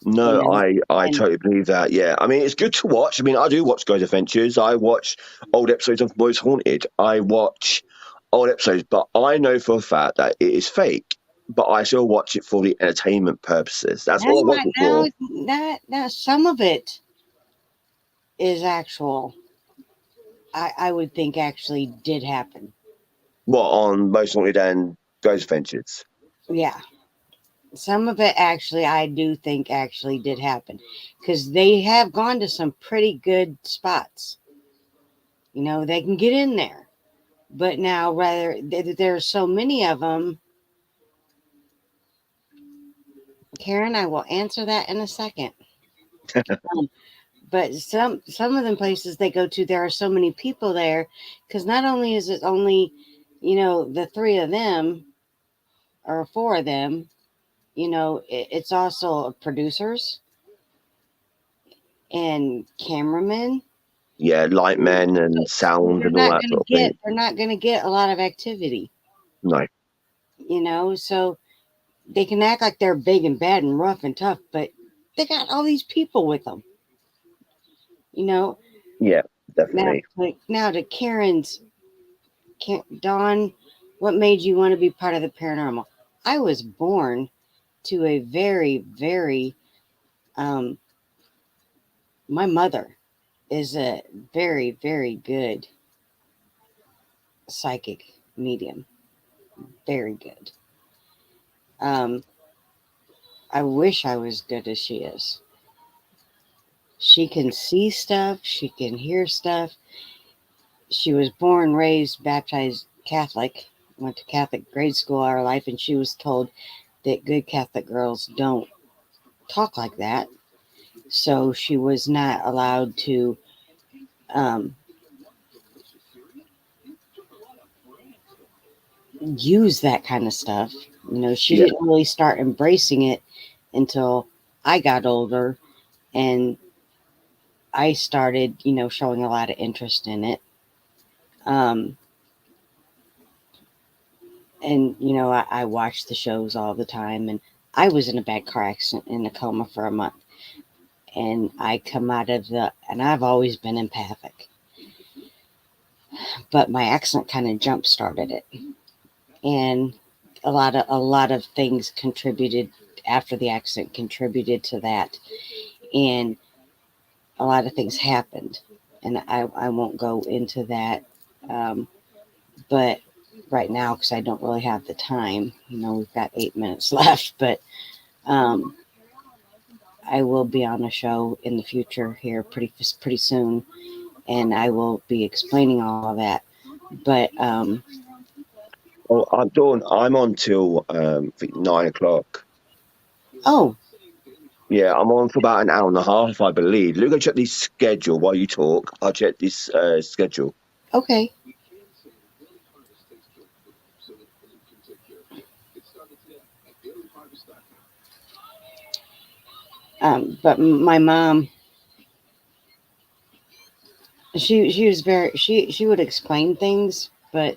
you No, know, I and totally believe that. Yeah, I mean it's good to watch. I mean I do watch Ghost Adventures. I watch old episodes of Boys Haunted. I watch old episodes, but I know for a fact that it is fake. But I still watch it for the entertainment purposes. That's all I watch it now for. that some of it is actual. I would think actually did happen. What on Most Haunted and Ghost Adventures? Yeah, some of it actually I do think actually did happen because they have gone to some pretty good spots. They can get in there, but now rather there's so many of them. Karen, I will answer that in a second. Um, but some of them places they go to, there are so many people there because not only is it only the three of them or four of them, it's also producers and cameramen. Yeah, light men So, and so sound and all that sort of thing. they're not gonna get a lot of activity, No. so they can act like they're big and bad and rough and tough, but they got all these people with them. You know, Yeah, now definitely. now to Dawn, what made you want to be part of the paranormal? I was born to a very, very um my mother is a very, very good psychic medium. Very good. Um, I wish I was good as she is. She can see stuff, she can hear stuff. She was born, raised, baptized Catholic, went to Catholic grade school all her life, and she was told that good Catholic girls don't talk like that. So she was not allowed to um, use that kind of stuff. She Yeah. didn't really start embracing it until I got older and I started, showing a lot of interest in it. Um, and I watched the shows all the time, and I was in a bad car accident in a coma for a month, and I come out of and I've always been empathic, but my accident kind of jump started it, and a lot of things contributed after the accident contributed to that, and a lot of things happened, and I won't go into that, but right now because I don't really have the time. We've got 8 minutes left, but um, I will be on a show in the future here pretty soon, and I will be explaining all of that. But Oh, Dawn, I'm on till I think 9 o'clock. oh, Yeah, I'm on for about an hour and a half, I believe. Let me go check this schedule while you talk. I'll check this schedule. okay. But my mom, she was very she would explain things, but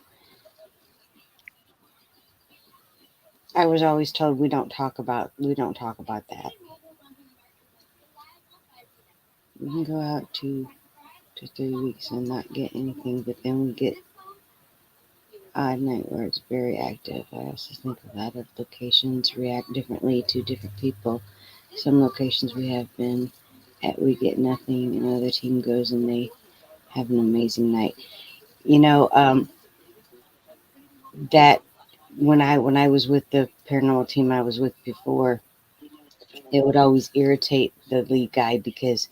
I was always told we don't talk about that. We can go out 2 to 3 weeks and not get anything, but then we get odd night where it's very active. I also think a lot of locations react differently to different people. Some locations we have been at, we get nothing. Another team goes and they have an amazing night. You know, that when I was with the paranormal team I was with before, it would always irritate the lead guy because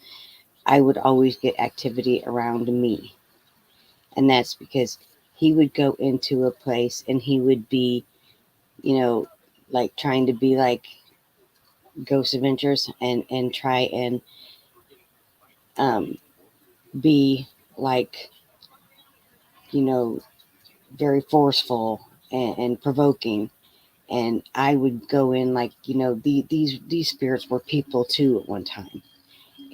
I would always get activity around me. And that's because he would go into a place and he would be, like trying to be like Ghost Adventures and try and um, be like, you know, very forceful and provoking. And I would go in like, these spirits were people too at one time,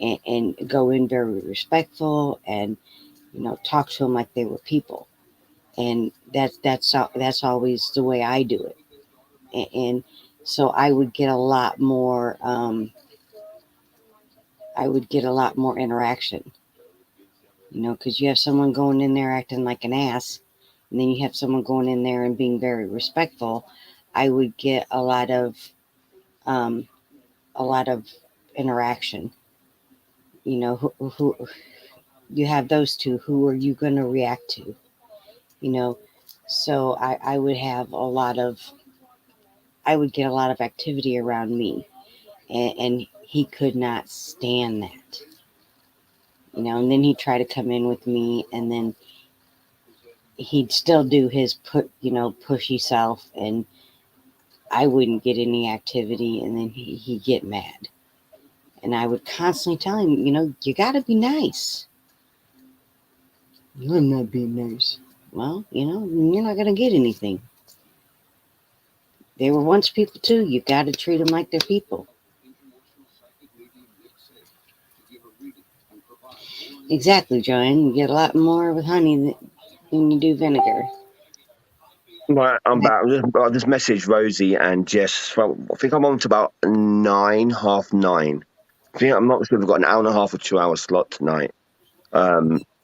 and go in very respectful and talk to them like they were people. And that's always the way I do it. And so I would get a lot more interaction, because you have someone going in there acting like an ass, and then you have someone going in there and being very respectful. I would get um, a lot of interaction. Who you have those two, who are you going to react to? You know, so I would get a lot of activity around me, and he could not stand that. And then he'd try to come in with me, and then he'd still do his pushy self, and I wouldn't get any activity, and then he'd get mad. And I would constantly tell him, you got to be nice. I'm not being nice. Well, you're not going to get anything. They were once people too. You got to treat them like they're people. Exactly, Joanne. You get a lot more with honey than you do vinegar. Right, I'm back. I just messaged Rosie and Jess. I think I'm on to about nine, half nine. I'm not sure if we've got an hour and a half or 2 hour slot tonight. Because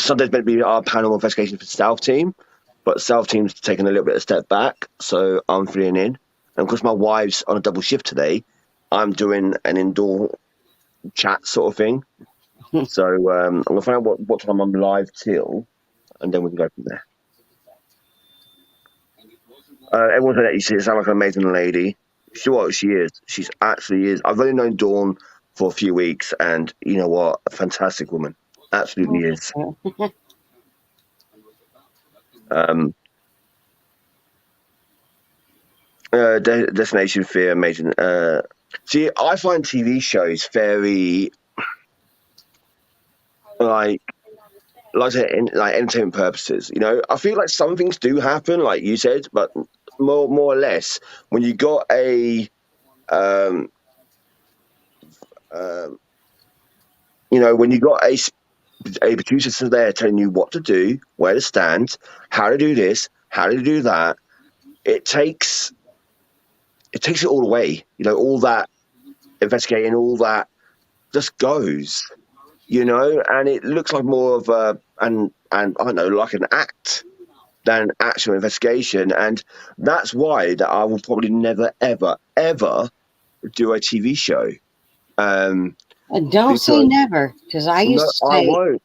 Sunday's meant to be our panel investigation for South Team, but South Team's taking a little bit of step back, so I'm filling in. And because my wife's on a double shift today, I'm doing an indoor chat sort of thing. So I'm gonna find out what time I'm live till, and then we can go from there. Everyone said that you sound like an amazing lady. She is. She's actually is. I've only known Dawn for a few weeks, and you know what? A fantastic woman. Absolutely is. Um, Destination Fear, amazing. See, I find TV shows very like I said, like entertainment purposes. I feel like some things do happen, like you said, but more or less when you got um, um, when you got a producer there telling you what to do, where to stand, how to do this, how to do that, it takes it all away. All that investigating, all that just goes. And it looks like more of and I don't know, like an act than actual investigation, and that's why that I will probably never, ever, ever do a TV show. And don't say Because never, because no, I won't.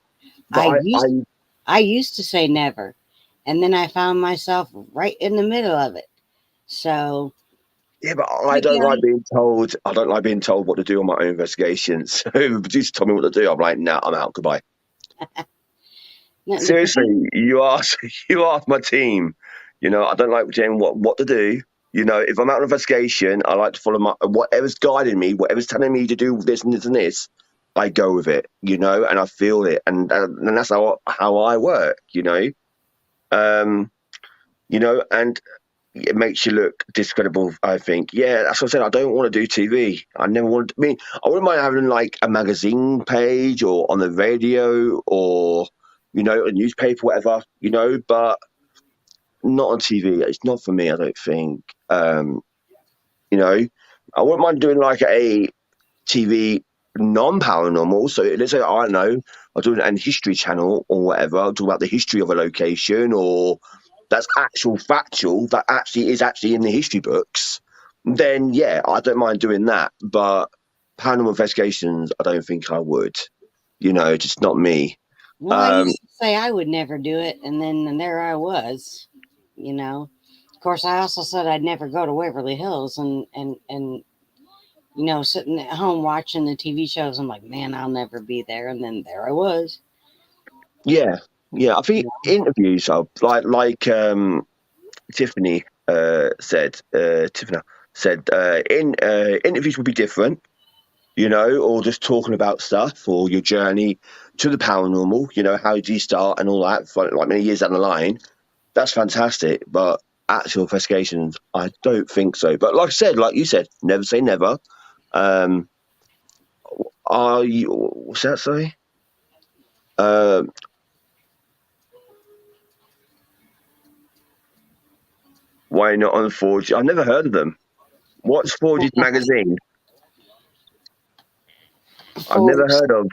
But I I, used I used to say never, and then I found myself right in the middle of it. So yeah, but I hi, don't like Kelly. being told. I don't like being told what to do on my own investigations. So if the producer told me what to do, I'm like, no, I'm out. Goodbye. Seriously, you ask you ask my team. I don't like saying what to do. If I'm out on investigation, I like to follow my whatever's guiding me, whatever's telling me to do this and this and this. I go with it, and I feel it, and that's how I work. Um, and it makes you look discreditable. I think, yeah, that's what I said. I don't want to do TV. I never want. I wouldn't mind having like a magazine page or on the radio or a newspaper, whatever. But not on TV. It's not for me. I don't think. You know, I wouldn't mind doing like a TV non-paranormal. So let's say I don't know, I'm doing a history channel or whatever. I'll talk about the history of a location or that's actual factual that actually is actually in the history books. Then yeah, I don't mind doing that. But paranormal investigations, I don't think I would. Just not me. Well, I used to say I would never do it, and then there I was. Of course, I also said I'd never go to Waverly Hills, and sitting at home watching the TV shows. I'm like, man, I'll never be there, and then there I was. Yeah, yeah. I think interviews are like Tiffany said. Tiffany said in interviews would be different, or just talking about stuff or your journey to the paranormal. How did you start and all that? For, like many years down the line, that's fantastic. But actual investigations, I don't think so. But like you said, never say never. Are you? What's that? Sorry. Why not on Forge? I've never heard of them. What's Forge's magazine? I've never Forbes. heard of.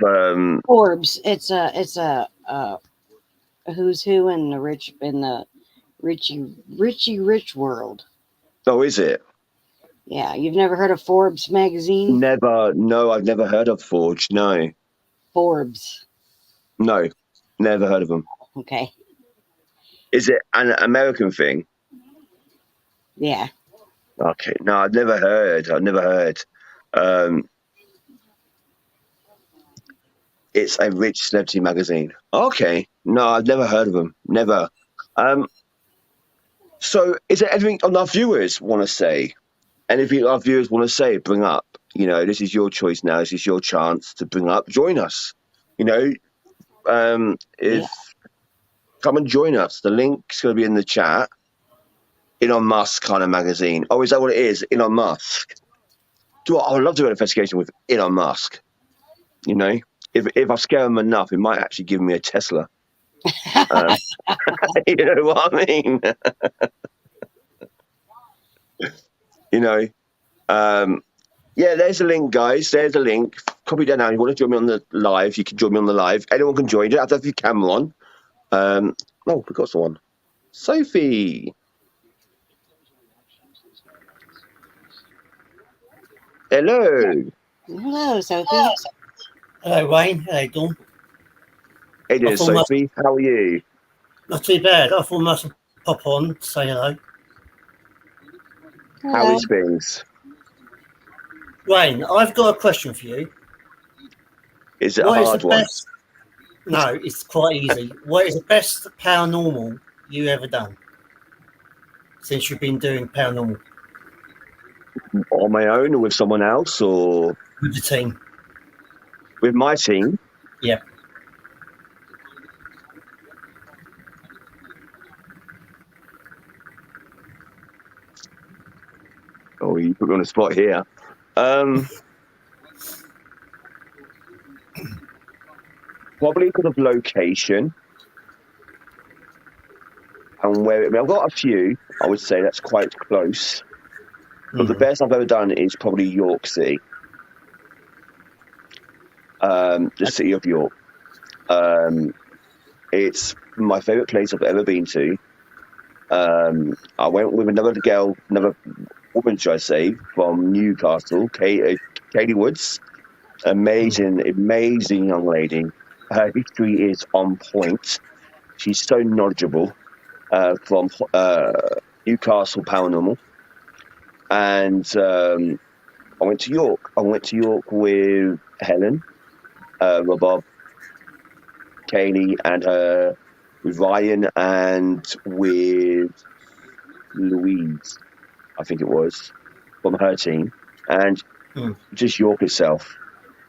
Forbes. It's a who's who in the Richie Rich world. Oh, is it? Yeah, you've never heard of Forbes magazine? Never. No, I've never heard of Forge. No, Forbes. no, never heard of them. Okay. Is it an American thing? Yeah. Okay. No, I've never heard. I've never heard. It's a rich celebrity magazine. Okay. No, I've never heard of them. Never. So, is there anything on our viewers want to say? Anything our viewers want to say? Bring up. This is your choice now. This is your chance to bring up. Join us. Come and join us. The link's going to be in the chat. Elon Musk kind of magazine. Oh, is that what it is? Elon Musk. I would love to do an investigation with Elon Musk. If I scare him enough, he might actually give me a Tesla. You know what I mean? Yeah, there's a link, guys. There's a link. Copy that now. You want to join me on the live? You can join me on the live. Anyone can join. You don't have to have your camera on. Oh, we got someone. Sophie. Hello. Hello, Sophie. Hello, Wayne. How you doing? Hey there, Sophie. How are you? Not too bad. I thought I must pop on to say hello. How is things? Wayne, I've got a question for you. Is it a hard one? No, it's quite easy. What is the best paranormal you ever done since you've been doing paranormal? On my own or with someone else or? With the team. With my team? Yeah. Oh, you put me on the spot here. Probably because of location and where I've got a few. I would say that's quite close. But the best I've ever done is probably York City, the city of York. It's my favourite place I've ever been to. I went with another woman, should I say, from Newcastle, Katie Woods. Amazing young lady. Her history is on point. She's so knowledgeable from Newcastle Paranormal. And I went to York. I went to York with Helen, Robob, Kaylee and her, with Ryan and with Louise, I think it was, from her team, and just York itself.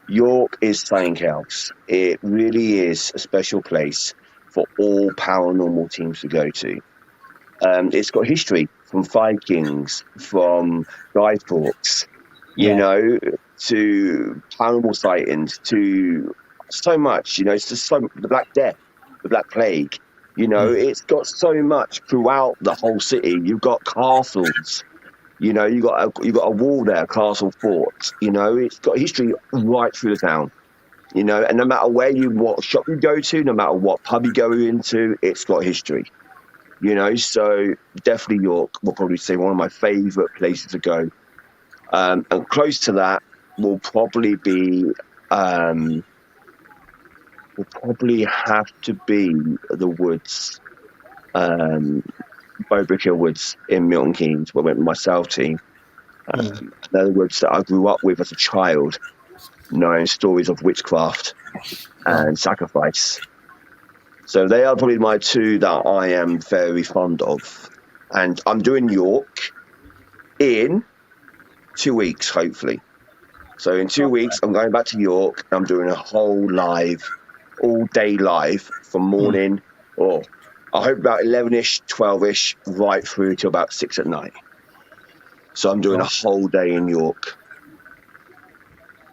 York is something else. It really is a special place for all paranormal teams to go to. It's got history from Vikings, from Guy Fawkes, you know, to paranormal sightings, to so much. You know, it's just so the Black Death, the Black Plague. You know, it's got so much throughout the whole city. You've got castles. You know, you got a wall there, castle fort. You know, it's got history right through the town. You know, and no matter what shop you go to, no matter what pub you go into, it's got history. You know, so definitely York will probably say one of my favourite places to go. And close to that will probably be will probably have to be the woods, Bowbrick Hill Woods in Milton Keynes, where I went with my South team. They're the woods that I grew up with as a child, knowing stories of witchcraft and sacrifice. So they are probably my two that I am very fond of. And I'm doing York in 2 weeks, hopefully. So in 2 weeks, I'm going back to York. And I'm doing a whole all day live from morning, or I hope about 11ish, 12ish, right through to about 6 at night. So I'm doing a whole day in York.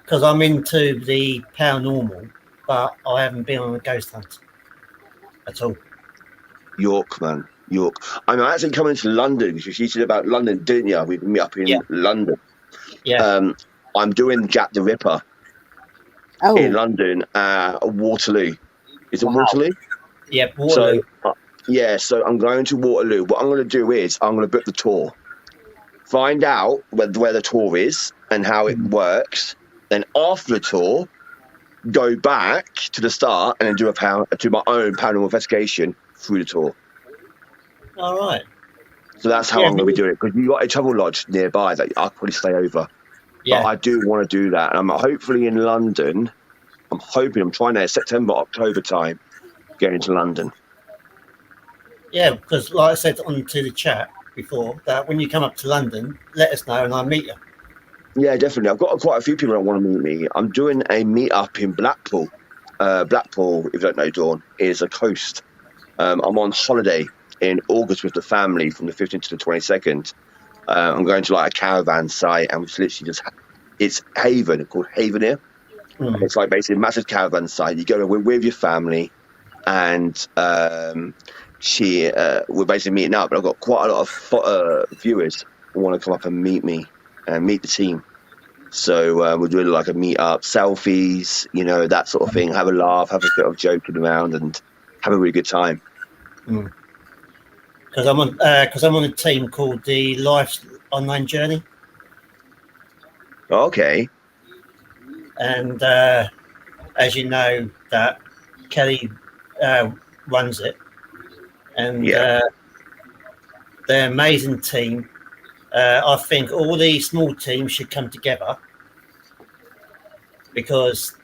Because I'm into the paranormal, but I haven't been on a ghost hunt at all. York, man. York. I'm actually coming to London, because you said about London, didn't you? We meet up in London. Yeah. I'm doing Jack the Ripper in London, Waterloo. Is it Waterloo? Yeah, Waterloo. So I'm going to Waterloo. What I'm going to do is I'm going to book the tour, find out where the tour is and how it works. Then after the tour, go back to the start and then do my own paranormal investigation through the tour. All right. So that's how I'm going to be doing it, because you got a travel lodge nearby that I'll probably stay over. Yeah. But I do want to do that. And I'm hopefully in London. I'm trying to September, October time, get into London. Yeah, because like I said onto the chat before, that when you come up to London, let us know and I'll meet you. Yeah, definitely. I've got quite a few people that want to meet me. I'm doing a meet up in Blackpool. Blackpool, if you don't know, Dawn, is a coast. I'm on holiday in August with the family from the 15th to the 22nd. I'm going to like a caravan site, and it's literally it's Haven, called Haven here. And it's like basically a massive caravan site. You go with your family, and we're basically meeting up. But I've got quite a lot of viewers who want to come up and meet me and meet the team. So we're doing like a meet up, selfies, you know, that sort of thing. Have a laugh, have a bit of joking around, and have a really good time. Because I'm on a team called the Life's Online Journey. Okay. And as you know, that Kelly runs it, and they're an amazing team. I think all the small teams should come together, because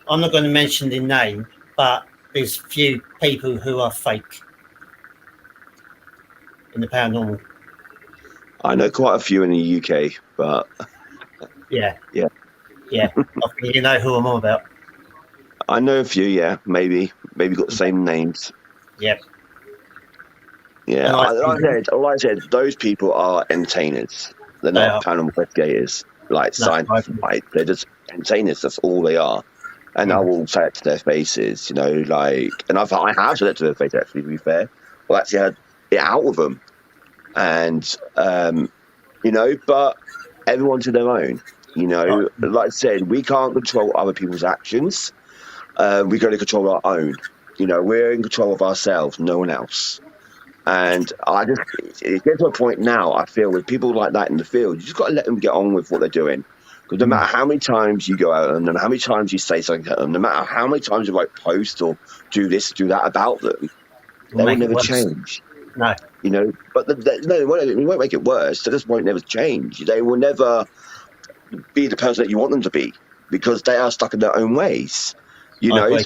I'm not going to mention the name, but there's few people who are fake in the paranormal. I know quite a few in the UK, but yeah. I think you know who I'm on about. I know a few. Maybe got the same names. Yeah. Like I said, those people are entertainers. They're not paranormal investigators, like science. They're just entertainers. That's all they are. And I will say it to their faces, you know, like, and I have said it to their face, actually, to be fair. Well, actually had it out with them. And, you know, but everyone to their own, you know. Like I said, we can't control other people's actions. We can only control our own. You know, we're in control of ourselves, no one else. And it gets to a point now, I feel, with people like that in the field, you just got to let them get on with what they're doing. Because no matter how many times you go out and no matter how many times you say something to them, no matter how many times you write posts or do this, do that about them, they will never change. No. You know, but they won't make it worse. They just won't never change. They will never be the person that you want them to be, because they are stuck in their own ways. You know,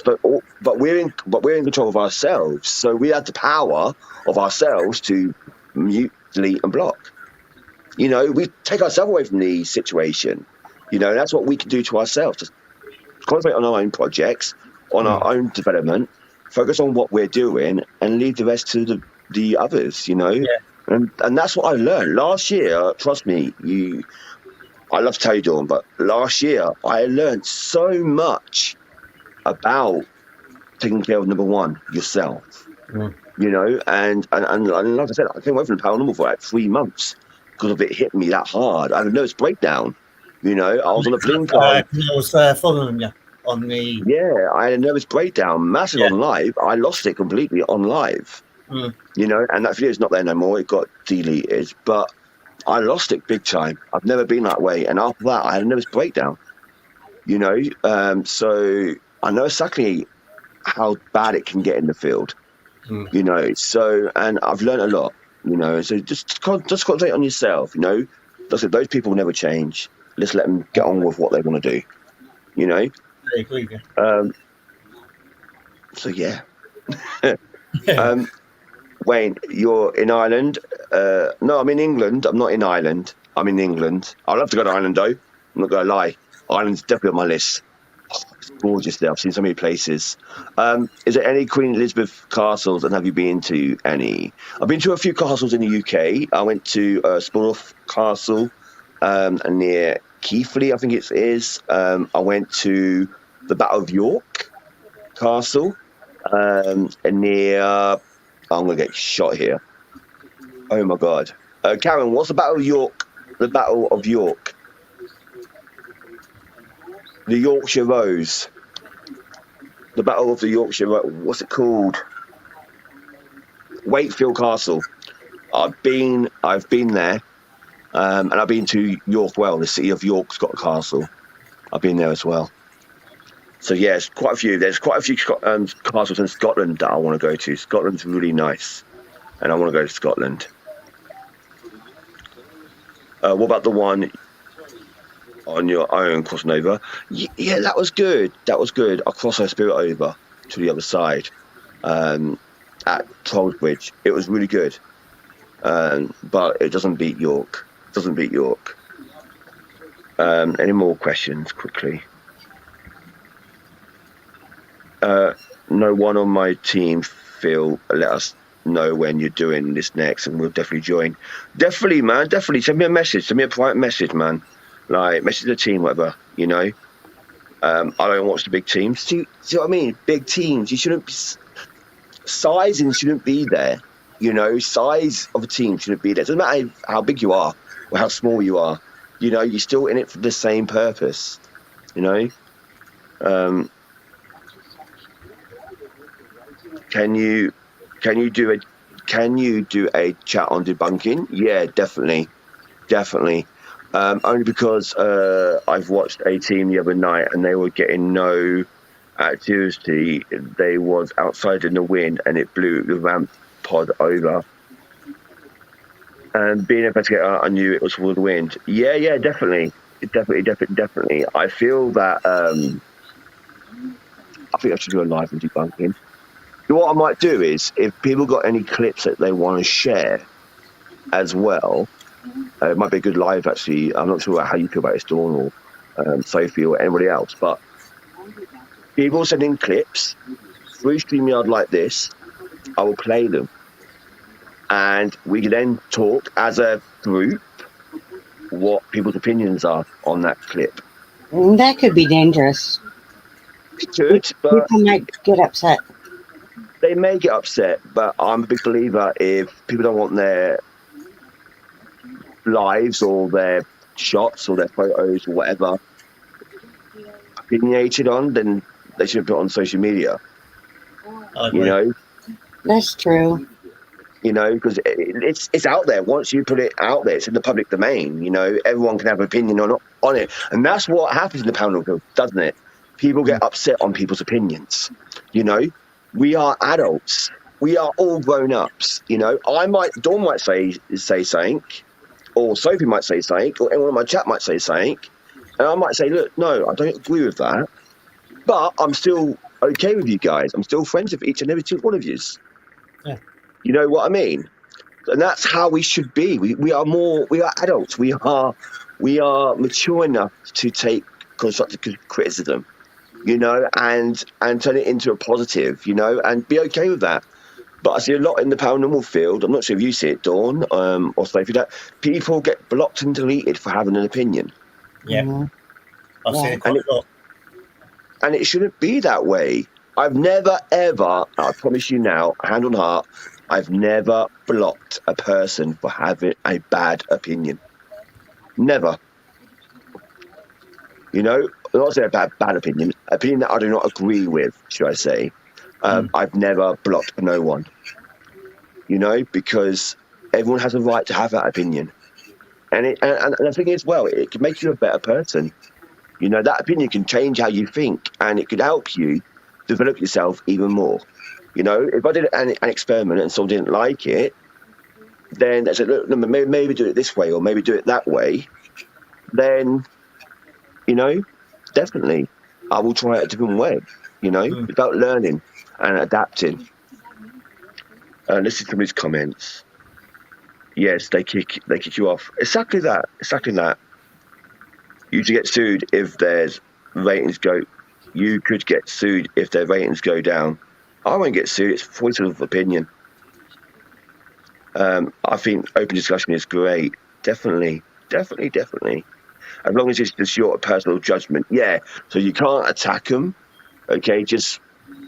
but we're in control of ourselves. So we have the power of ourselves to mute, delete, and block. You know, we take ourselves away from the situation. You know, that's what we can do to ourselves. Just concentrate on our own projects, on our own development, focus on what we're doing, and leave the rest to the others. You know, and that's what I learned last year. Trust me, I love to tell you, Dawn, but last year I learned so much about taking care of number one, yourself. You know, and like I said, I came away from the paranormal for like 3 months because of it hit me that hard. I had a nervous breakdown. You know, I was on a blinker. I was following you on the. Yeah, I had a nervous breakdown, massive on live. I lost it completely on live. You know, and that video's not there no more. It got deleted, but I lost it big time. I've never been that way, and after that, I had a nervous breakdown. You know, so I know exactly how bad it can get in the field. You know, so, and I've learned a lot. You know, so just concentrate on yourself. You know, those people will never change. Let's let them get on with what they want to do. You know. I agree. So yeah. Wayne, you're in Ireland. No, I'm in England. I'm not in Ireland. I'm in England. I'd love to go to Ireland, though. I'm not going to lie. Ireland's definitely on my list. Oh, it's gorgeous there. I've seen so many places. Is there any Queen Elizabeth castles, and have you been to any? I've been to a few castles in the UK. I went to Spurlough Castle near Keighley, I think it is. I went to the Battle of York Castle near... I'm going to get shot here. Oh, my God. Karen, what's the Battle of York? The Battle of York. The Yorkshire Rose. The Battle of the Yorkshire Rose. What's it called? Wakefield Castle. I've been there. And I've been to York well. The city of York's got a castle. I've been there as well. So, yeah, there's quite a few. There's quite a few castles in Scotland that I want to go to. Scotland's really nice. And I want to go to Scotland. What about the one on your own crossing over? Yeah, that was good. That was good. I crossed her spirit over to the other side at Trollsbridge. It was really good. But it doesn't beat York. It doesn't beat York. Any more questions quickly? No one on my team, Phil, let us know when you're doing this next, and we'll definitely join. Definitely, man. Definitely. Send me a message. Send me a private message, man. Like, message the team, whatever, you know. I don't watch the big teams. See what I mean? Big teams. You shouldn't be... Sizing shouldn't be there. You know, size of a team shouldn't be there. It doesn't matter how big you are or how small you are. You know, you're still in it for the same purpose. You know? Can you do a chat on debunking? Yeah, definitely. Only because I've watched a team the other night and they were getting no activity. They was outside in the wind and it blew the ramp pod over. And being an investigator, I knew it was for the wind. Yeah, definitely. Definitely. I feel that I think I should do a live on debunking. What I might do is, if people got any clips that they want to share as well, it might be a good live, actually. I'm not sure how you feel about this, Dawn, or Sophie, or anybody else, but people sending clips through StreamYard like this, I will play them. And we can then talk as a group what people's opinions are on that clip. That could be dangerous. It could, but... people might get upset. They may get upset, but I'm a big believer if people don't want their lives or their shots or their photos or whatever opinionated on, then they shouldn't put it on social media. You know? That's true. You know, because it's out there. Once you put it out there, it's in the public domain. You know, everyone can have an opinion on it. And that's what happens in the paranormal field, doesn't it? People get upset on people's opinions, you know? We are adults. We are all grown-ups, you know. Dawn might say something, or Sophie might say something, or anyone in my chat might say something, and I might say, look, no, I don't agree with that, but I'm still okay with you guys. I'm still friends with each and every one of you. Yeah. You know what I mean? And that's how we should be. We are adults. We are mature enough to take constructive criticism, and turn it into a positive, and be okay with that. But I see a lot in the paranormal field. I'm not sure if you see it, Dawn, or Sophie, that people get blocked and deleted for having an opinion. Yeah. Mhm. I've seen Yeah. it quite a lot. And it shouldn't be that way. I've never, ever, I promise you now, hand on heart, I've never blocked a person for having a bad opinion. Never. Not say a bad opinion that I do not agree with, should I say. I've never blocked no one, because everyone has a right to have that opinion. And the thing is, well, it can make you a better person. That opinion can change how you think, and it could help you develop yourself even more. If I did an experiment and someone didn't like it, then I said, look, maybe do it this way or maybe do it that way. Then, definitely, I will try it a different way. Without learning and adapting. Listen to these comments. Yes, they kick you off. Exactly that. Exactly that. You should get sued if there's ratings go. You could get sued if their ratings go down. I won't get sued. It's voice of opinion. I think open discussion is great. Definitely. As long as it's just your personal judgment. Yeah. So you can't attack them. Okay. Just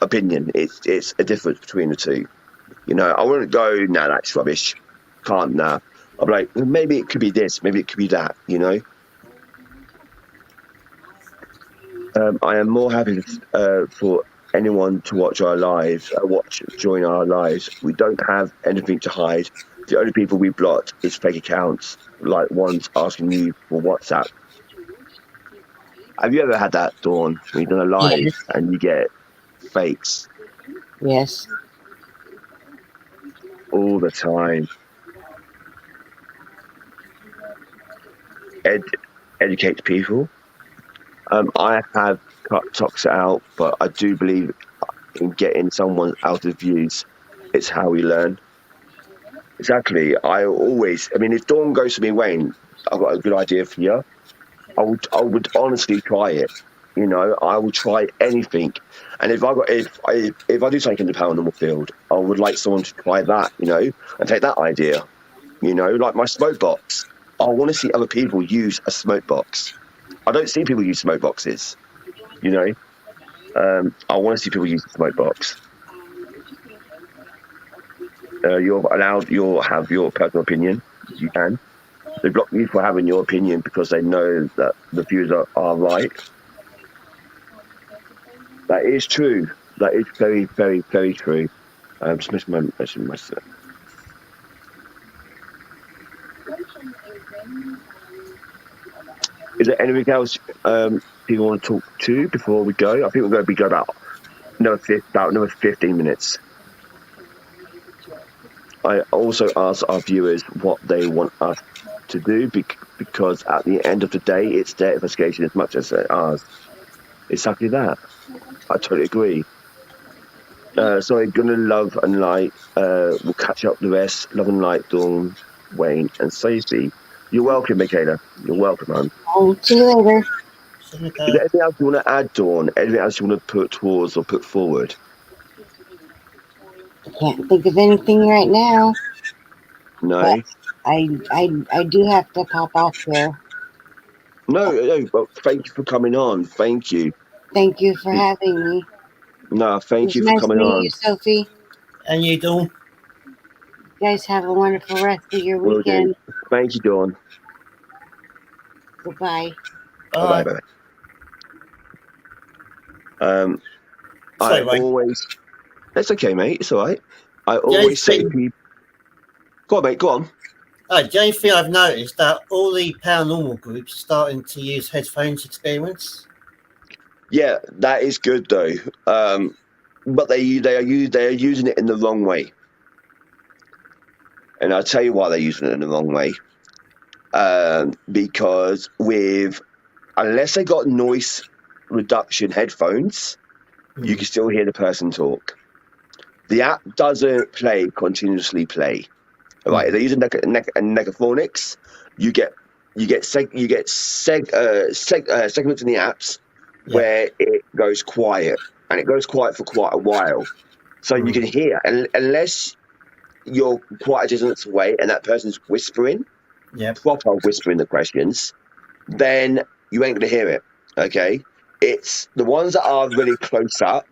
opinion. It's a difference between the two. I wouldn't go, nah, that's rubbish. Can't, nah. I'm like, maybe it could be this, maybe it could be that, I am more happy for anyone to watch our lives, join our lives. We don't have anything to hide. The only people we blocked is fake accounts, like ones asking you for WhatsApp. Have you ever had that, Dawn, when you've done a live Yes. and you get fakes Yes. all the time? Educate people. I have cut toxic out, but I do believe in getting someone out of views. It's how we learn. Exactly. If Dawn goes to me, Wayne, I've got a good idea for you. I would honestly try it. I will try anything. And if I do something in the paranormal field, I would like someone to try that, and take that idea. Like my smoke box. I want to see other people use a smoke box. I don't see people use smoke boxes. I want to see people use the smoke box. You're allowed. You'll have your personal opinion. You can. They block you for having your opinion because they know that the views are right. That is true. That is very, very, very true. Just missed my. Is there anything else people want to talk to before we go? I think we're going to go about another 15 minutes. I also ask our viewers what they want us to do because at the end of the day, it's their investigation as much as ours. Exactly that. I totally agree. Sorry, gonna love and light. We'll catch up the rest. Love and light, Dawn, Wayne, and Sophie. You're welcome, Michaela. You're welcome, man. I'll see you later. Is there anything else you want to add, Dawn? Anything else you want to put towards or put forward? I can't think of anything right now. No. But I do have to pop off here. No. Well, thank you for coming on. Thank you. Thank you for having me. No, thank you It was for nice coming meeting on. you, Sophie. And you, Dawn. You guys have a wonderful rest of your Will do. weekend. Thank you, Dawn. Goodbye. Bye. Sorry, I Wayne. always. That's okay, mate. It's all right. I always say to people. Go on, mate. Go on. The only thing I've noticed that all the paranormal groups are starting to use headphones experience. Yeah, that is good though. But they are using it in the wrong way, and I'll tell you why they're using it in the wrong way. Because unless they got noise reduction headphones, You can still hear the person talk. The app doesn't continuously play. Right? They're using negaphonics. You get segments in the apps where it goes quiet, and it goes quiet for quite a while. So you can hear, and unless you're quite a distance away and that person's whispering, proper whispering the questions, then you ain't going to hear it. Okay, it's the ones that are really close up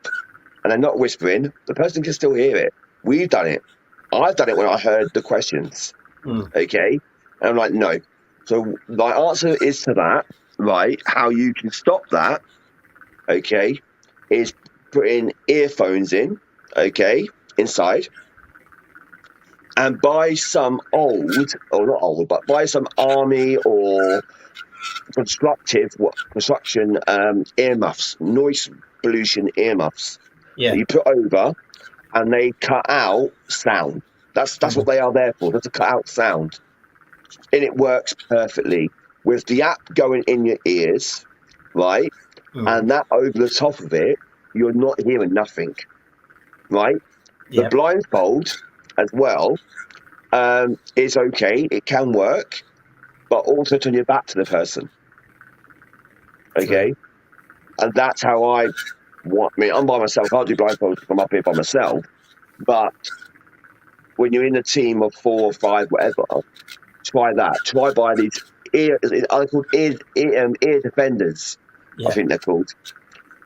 and they're not whispering. The person can still hear it. We've done it. I've done it when I heard the questions. Okay, and I'm like, no. So my answer is to that. Right, how you can stop that? Okay, is putting earphones in. Okay, inside. And buy some old, or not old, but buy some army or construction earmuffs, noise pollution earmuffs that you put over, and they cut out sound. That's what they are there for. That's to cut out sound, and it works perfectly with the app going in your ears, right? And that over the top of it, you're not hearing nothing, right? The blindfold as well. Is okay. It can work, but also turn your back to the person. Okay, and that's how I want. I mean, I'm by myself. I can't do blindfolds if I'm up here by myself. But when you're in a team of 4 or 5, whatever, try that. Try buy these are called ear defenders. I think they're called.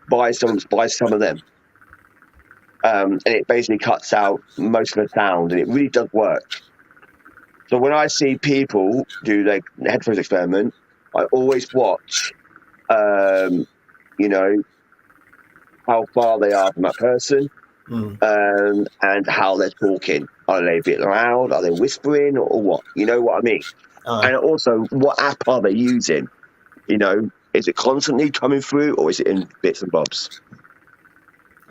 Buy some of them. And it basically cuts out most of the sound, and it really does work. So when I see people do the headphones experiment, I always watch, how far they are from that person, and how they're talking. Are they a bit loud? Are they whispering, or what? You know what I mean? And also, what app are they using? Is it constantly coming through, or is it in bits and bobs?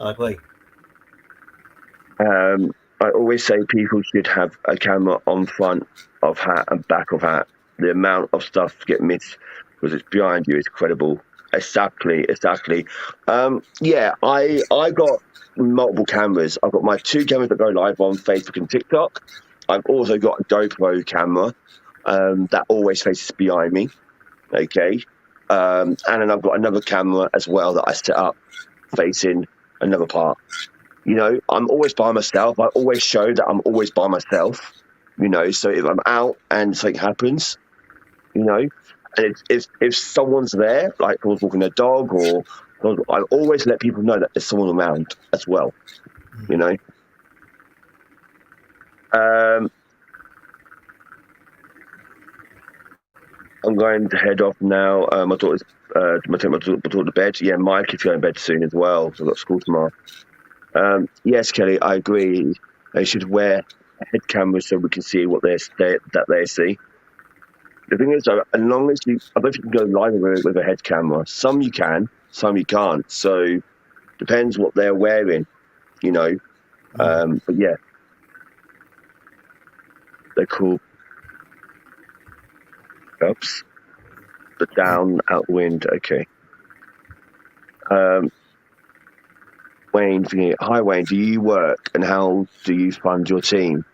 I agree. I always say people should have a camera on front of hat and back of hat. The amount of stuff to get missed because it's behind you is incredible. Exactly. I got multiple cameras. I've got my 2 cameras that go live on Facebook and TikTok. I've also got a GoPro camera that always faces behind me. Okay. And then I've got another camera as well that I set up facing another part. I'm always by myself. I always show that I'm always by myself, so if I'm out and something happens, and if someone's there, like someone's walking their dog, or I always let people know that there's someone around as well, I'm going to head off now. My daughter's take my daughter to bed. Yeah, Mike is going to bed soon as well. So I've got school tomorrow. Yes, Kelly, I agree. They should wear head cameras so we can see what they see. The thing is, though, as long as I don't think you can go live with a head camera. Some you can, some you can't. So depends what they're wearing, But yeah, they're cool. Oops, the down out the wind. Okay. Wayne, hi Wayne, do you work and how do you fund your team?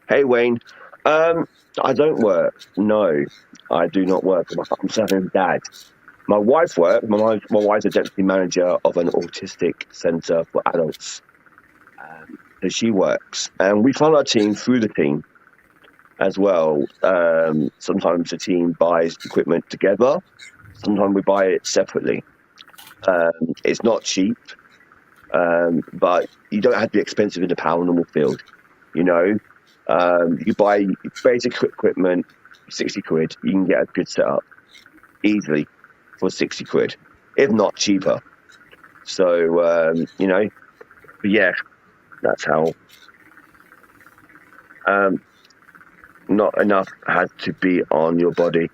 Hey Wayne, I don't work. No, I do not work. I'm serving dad. My wife works. My wife's a deputy manager of an autistic centre for adults. So she works, and we fund our team through the team as well. Sometimes the team buys equipment together. Sometimes we buy it separately. It's not cheap. But you don't have to be expensive in the paranormal field, you buy basic equipment, 60 quid, you can get a good setup easily for 60 quid, if not cheaper. So, but yeah, that's how. Not enough has to be on your body.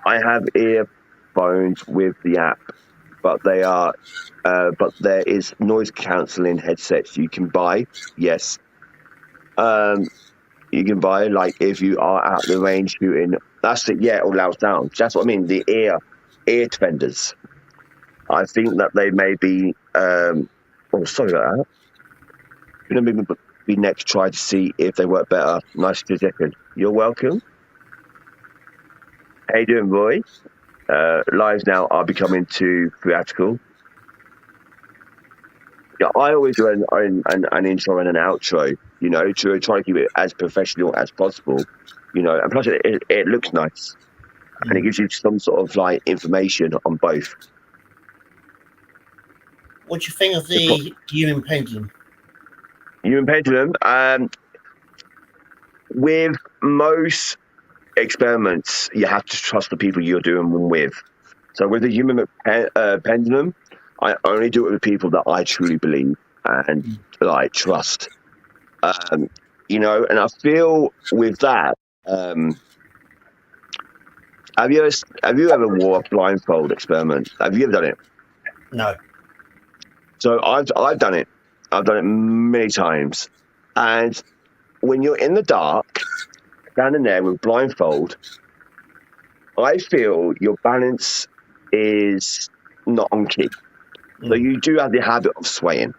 I have earphones with the app, but there is noise cancelling headsets you can buy. Yes, you can buy, like if you are out the range shooting. That's it. Yeah, it allows sound. That's what I mean. The ear defenders. I think that they may be. Oh, sorry about that. You know, maybe be next. Try to see if they work better. Nice to second. You're welcome. How you doing, Roy? Lives now are becoming too theatrical. Yeah, I always do an intro and an outro. You know, to try to keep it as professional as possible. You know, and plus it looks nice, and it gives you some sort of like information on both. What do you think of the human pendulum? Human pendulum. With most experiments, you have to trust the people you're doing them with. So with the human pendulum, I only do it with people that I truly believe and like trust. You know, and I feel with that. Have you ever wore a blindfold experiment? Have you ever done it? No. So I've done it. I've done it many times, and when you're in the dark, standing there with blindfold, I feel your balance is not on key. So you do have the habit of swaying.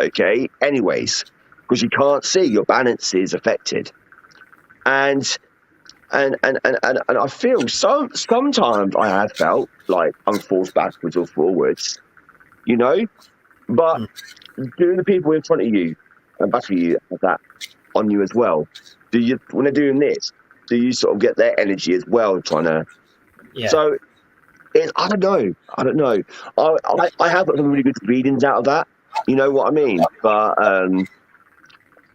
Okay. Anyways, because you can't see, your balance is affected, and I feel sometimes I have felt like I'm forced backwards or forwards, you know, but do the people in front of you and back of you have that on you as well? Do you, when they're doing this, do you sort of get their energy as well trying to? Yeah. So I don't know. I have got some really good readings out of that. You know what I mean? But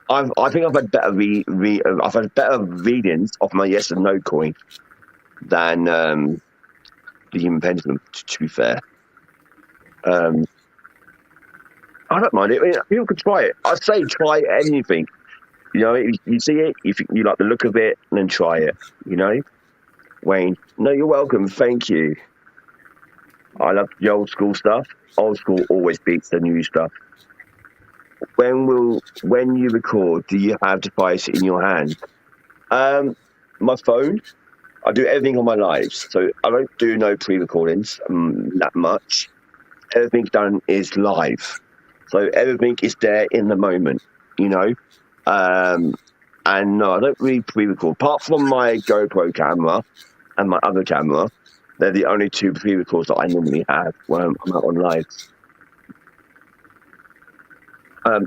I think I've had better I've had better readings off my yes and no coin than the human pendulum. To be fair, I don't mind it. I mean, people could try it. I'd say try anything. You know, if you see it, you like the look of it, then try it. You know, Wayne. No, you're welcome. Thank you. I love the old school stuff. Old school always beats the new stuff. When you record, do you have device in your hand? My phone. I do everything on my lives, so I don't do no pre-recordings that much. Everything done is live, so everything is there in the moment. You know, and no, I don't really pre-record. Apart from my GoPro camera and my other camera, they're the only two pre-records that I normally have when I'm out on live.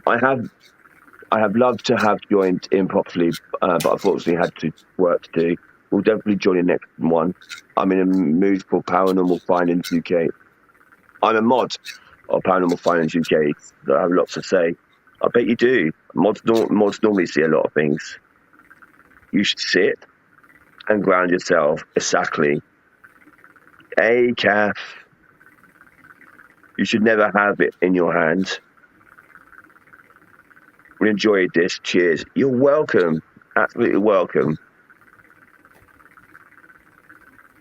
I have loved to have joined in properly, but unfortunately had to work to do. We'll definitely join the next one. I'm in a mood for Paranormal Findings UK. I'm a mod of Paranormal Findings UK. So I have lots to say. I bet you do. Mods normally see a lot of things. You should sit and ground yourself. Exactly. Hey, Kath. You should never have it in your hand. We enjoyed this. Cheers. You're welcome. Absolutely welcome.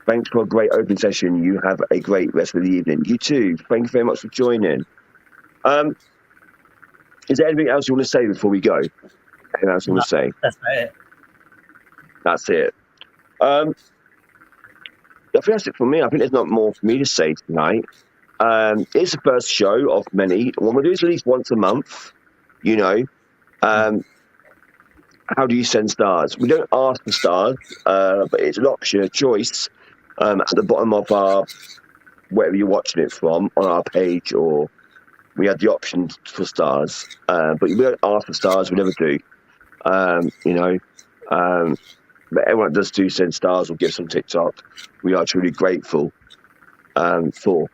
Thanks for a great open session. You have a great rest of the evening. You too. Thank you very much for joining. Is there anything else you want to say before we go? Anything else you want to say? That's it. That's it. I think that's it for me. I think there's not more for me to say tonight. It's the first show of many. What we'll do is at least once a month. You know, how do you send stars? We don't ask for stars, but it's an option, a choice at the bottom of our, wherever you're watching it from, on our page, or we have the option for stars. But we don't ask for stars, we never do. You know, but everyone that does do send stars or gifts on TikTok, we are truly grateful for,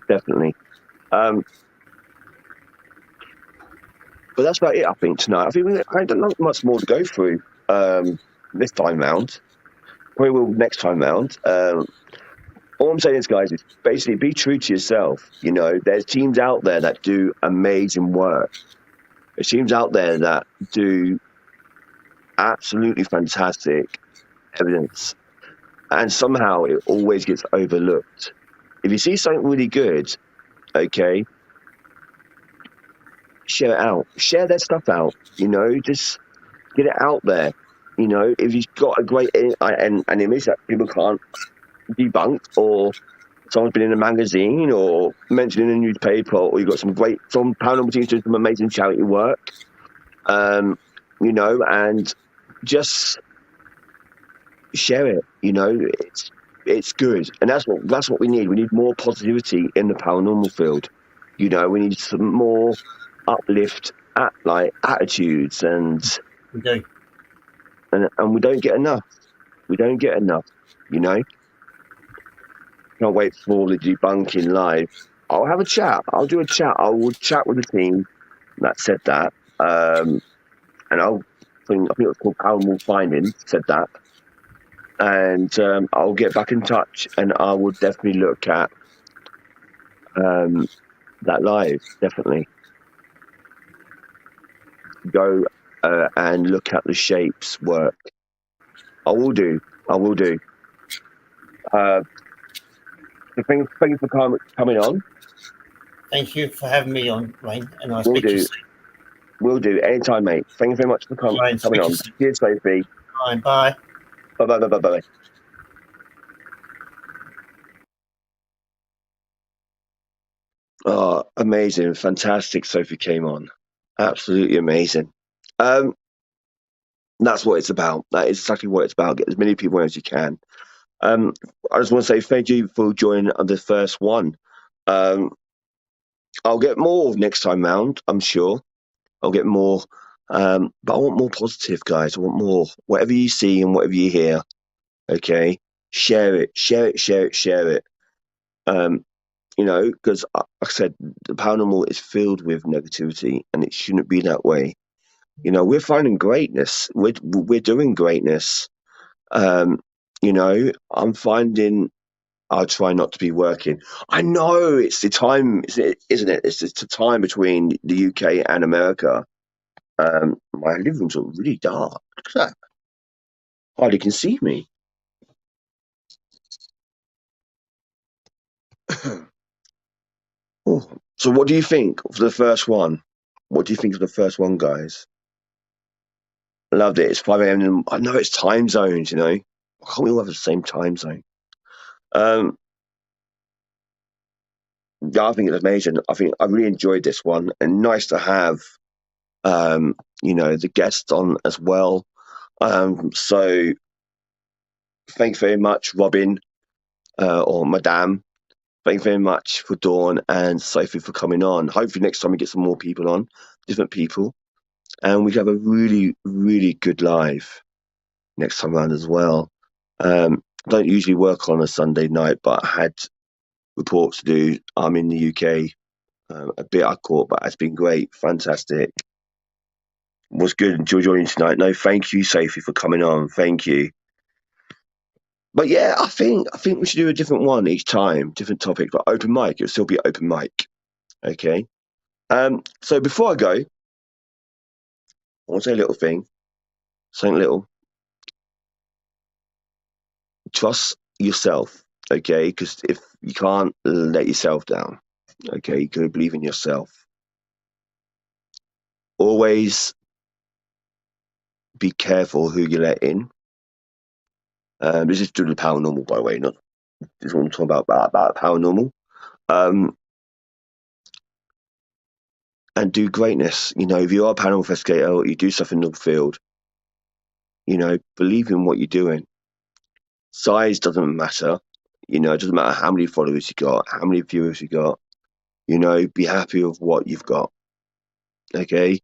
definitely. But that's about it, I think, tonight. I think I don't have much more to go through this time round. Probably will next time round. All I'm saying is, guys, is basically be true to yourself. You know, there's teams out there that do amazing work. There's teams out there that do absolutely fantastic evidence. And somehow it always gets overlooked. If you see something really good, okay, share it out. Share their stuff out. You know, just get it out there. You know, if you've got a great and image that people can't debunk or someone's been in a magazine or mentioned in a newspaper, or you've got some paranormal teams doing some amazing charity work, and just share it. It's good, and that's what we need. We need more positivity in the paranormal field. We need some more uplift attitudes, and We do. and we don't get enough. We don't get enough. Can't wait for the debunking live. I'll have a chat. I'll do a chat. I will chat with the team that said that. And I think it was called Paranormal Findings said that. And I'll get back in touch, and I will definitely look at that live. Definitely go and look at the shapes work. I will do. Thank you for coming on. Thank you for having me on, Wayne, and I'll Will speak to you do. soon. Will do. Anytime, mate. Thank you very much for coming Wayne, speak to on. you soon. Cheers, Sophie. Bye. Bye. Oh, amazing. Fantastic. Sophie came on. Absolutely amazing. That's what it's about. That is exactly what it's about. Get as many people as you can. I just want to say thank you for joining on the first one. I'll get more next time round, I'm sure. I'll get more. But I want more positive, guys. I want more. Whatever you see and whatever you hear, okay, share it. Because like I said, the paranormal is filled with negativity, and it shouldn't be that way. We're finding greatness. We're doing greatness. I'm finding. I'll try not to be working. I know it's the time, isn't it? It's the time between the UK and America. My living room's all really dark. Look at that. Hardly can see me. Oh, so what do you think of the first one? What do you think of the first one, guys? Loved it. It's 5 a.m. I know it's time zones, Why can't we all have the same time zone? Yeah, I think it's amazing. I think I really enjoyed this one, and nice to have, the guests on as well. So thanks very much, Robin, or Madame. Thank you very much for Dawn and Sophie for coming on. Hopefully next time we get some more people on, different people, and we have a really, really good live next time around as well. I don't usually work on a Sunday night, but I had reports to do. I'm in the UK. A bit I caught, but it's been great, fantastic. Was good. Enjoy joining tonight. No, thank you, Sophie, for coming on. Thank you. But yeah, I think we should do a different one each time, different topic. But open mic, it'll still be open mic. Okay. So before I go, I want to say a little thing. Something little. Trust yourself, okay? Because if you can't let yourself down, okay, you gotta believe in yourself. Always be careful who you let in. This is through the paranormal, by the way, not this is what I'm talking about paranormal. And do greatness. If you are a paranormal investigator or you do stuff in the field, believe in what you're doing. Size doesn't matter. It doesn't matter how many followers you got, how many viewers you got. Be happy with what you've got. Okay?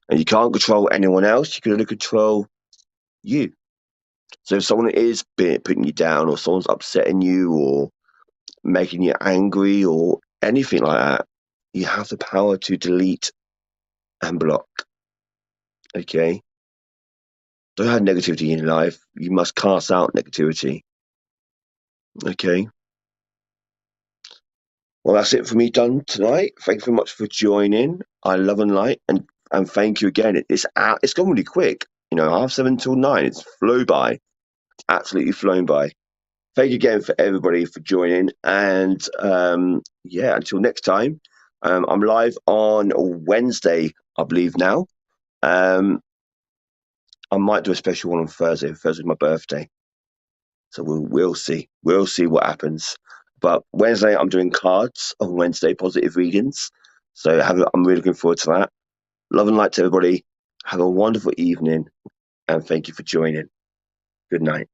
And you can't control anyone else. You can only control you. So if someone is putting you down, or someone's upsetting you, or making you angry, or anything like that, you have the power to delete and block. Okay? Don't have negativity in your life. You must cast out negativity. Okay? Well, that's it for me done tonight. Thank you very much for joining. I love and light, and thank you again. It's gone really quick. 7:30 till 9. It's flew by. Absolutely flown by. Thank you again for everybody for joining. And until next time, I'm live on Wednesday, I believe now. I might do a special one on Thursday. Thursday's my birthday. So we'll see. We'll see what happens. But Wednesday, I'm doing cards on Wednesday, positive readings. So I'm really looking forward to that. Love and light to everybody. Have a wonderful evening, and thank you for joining. Good night.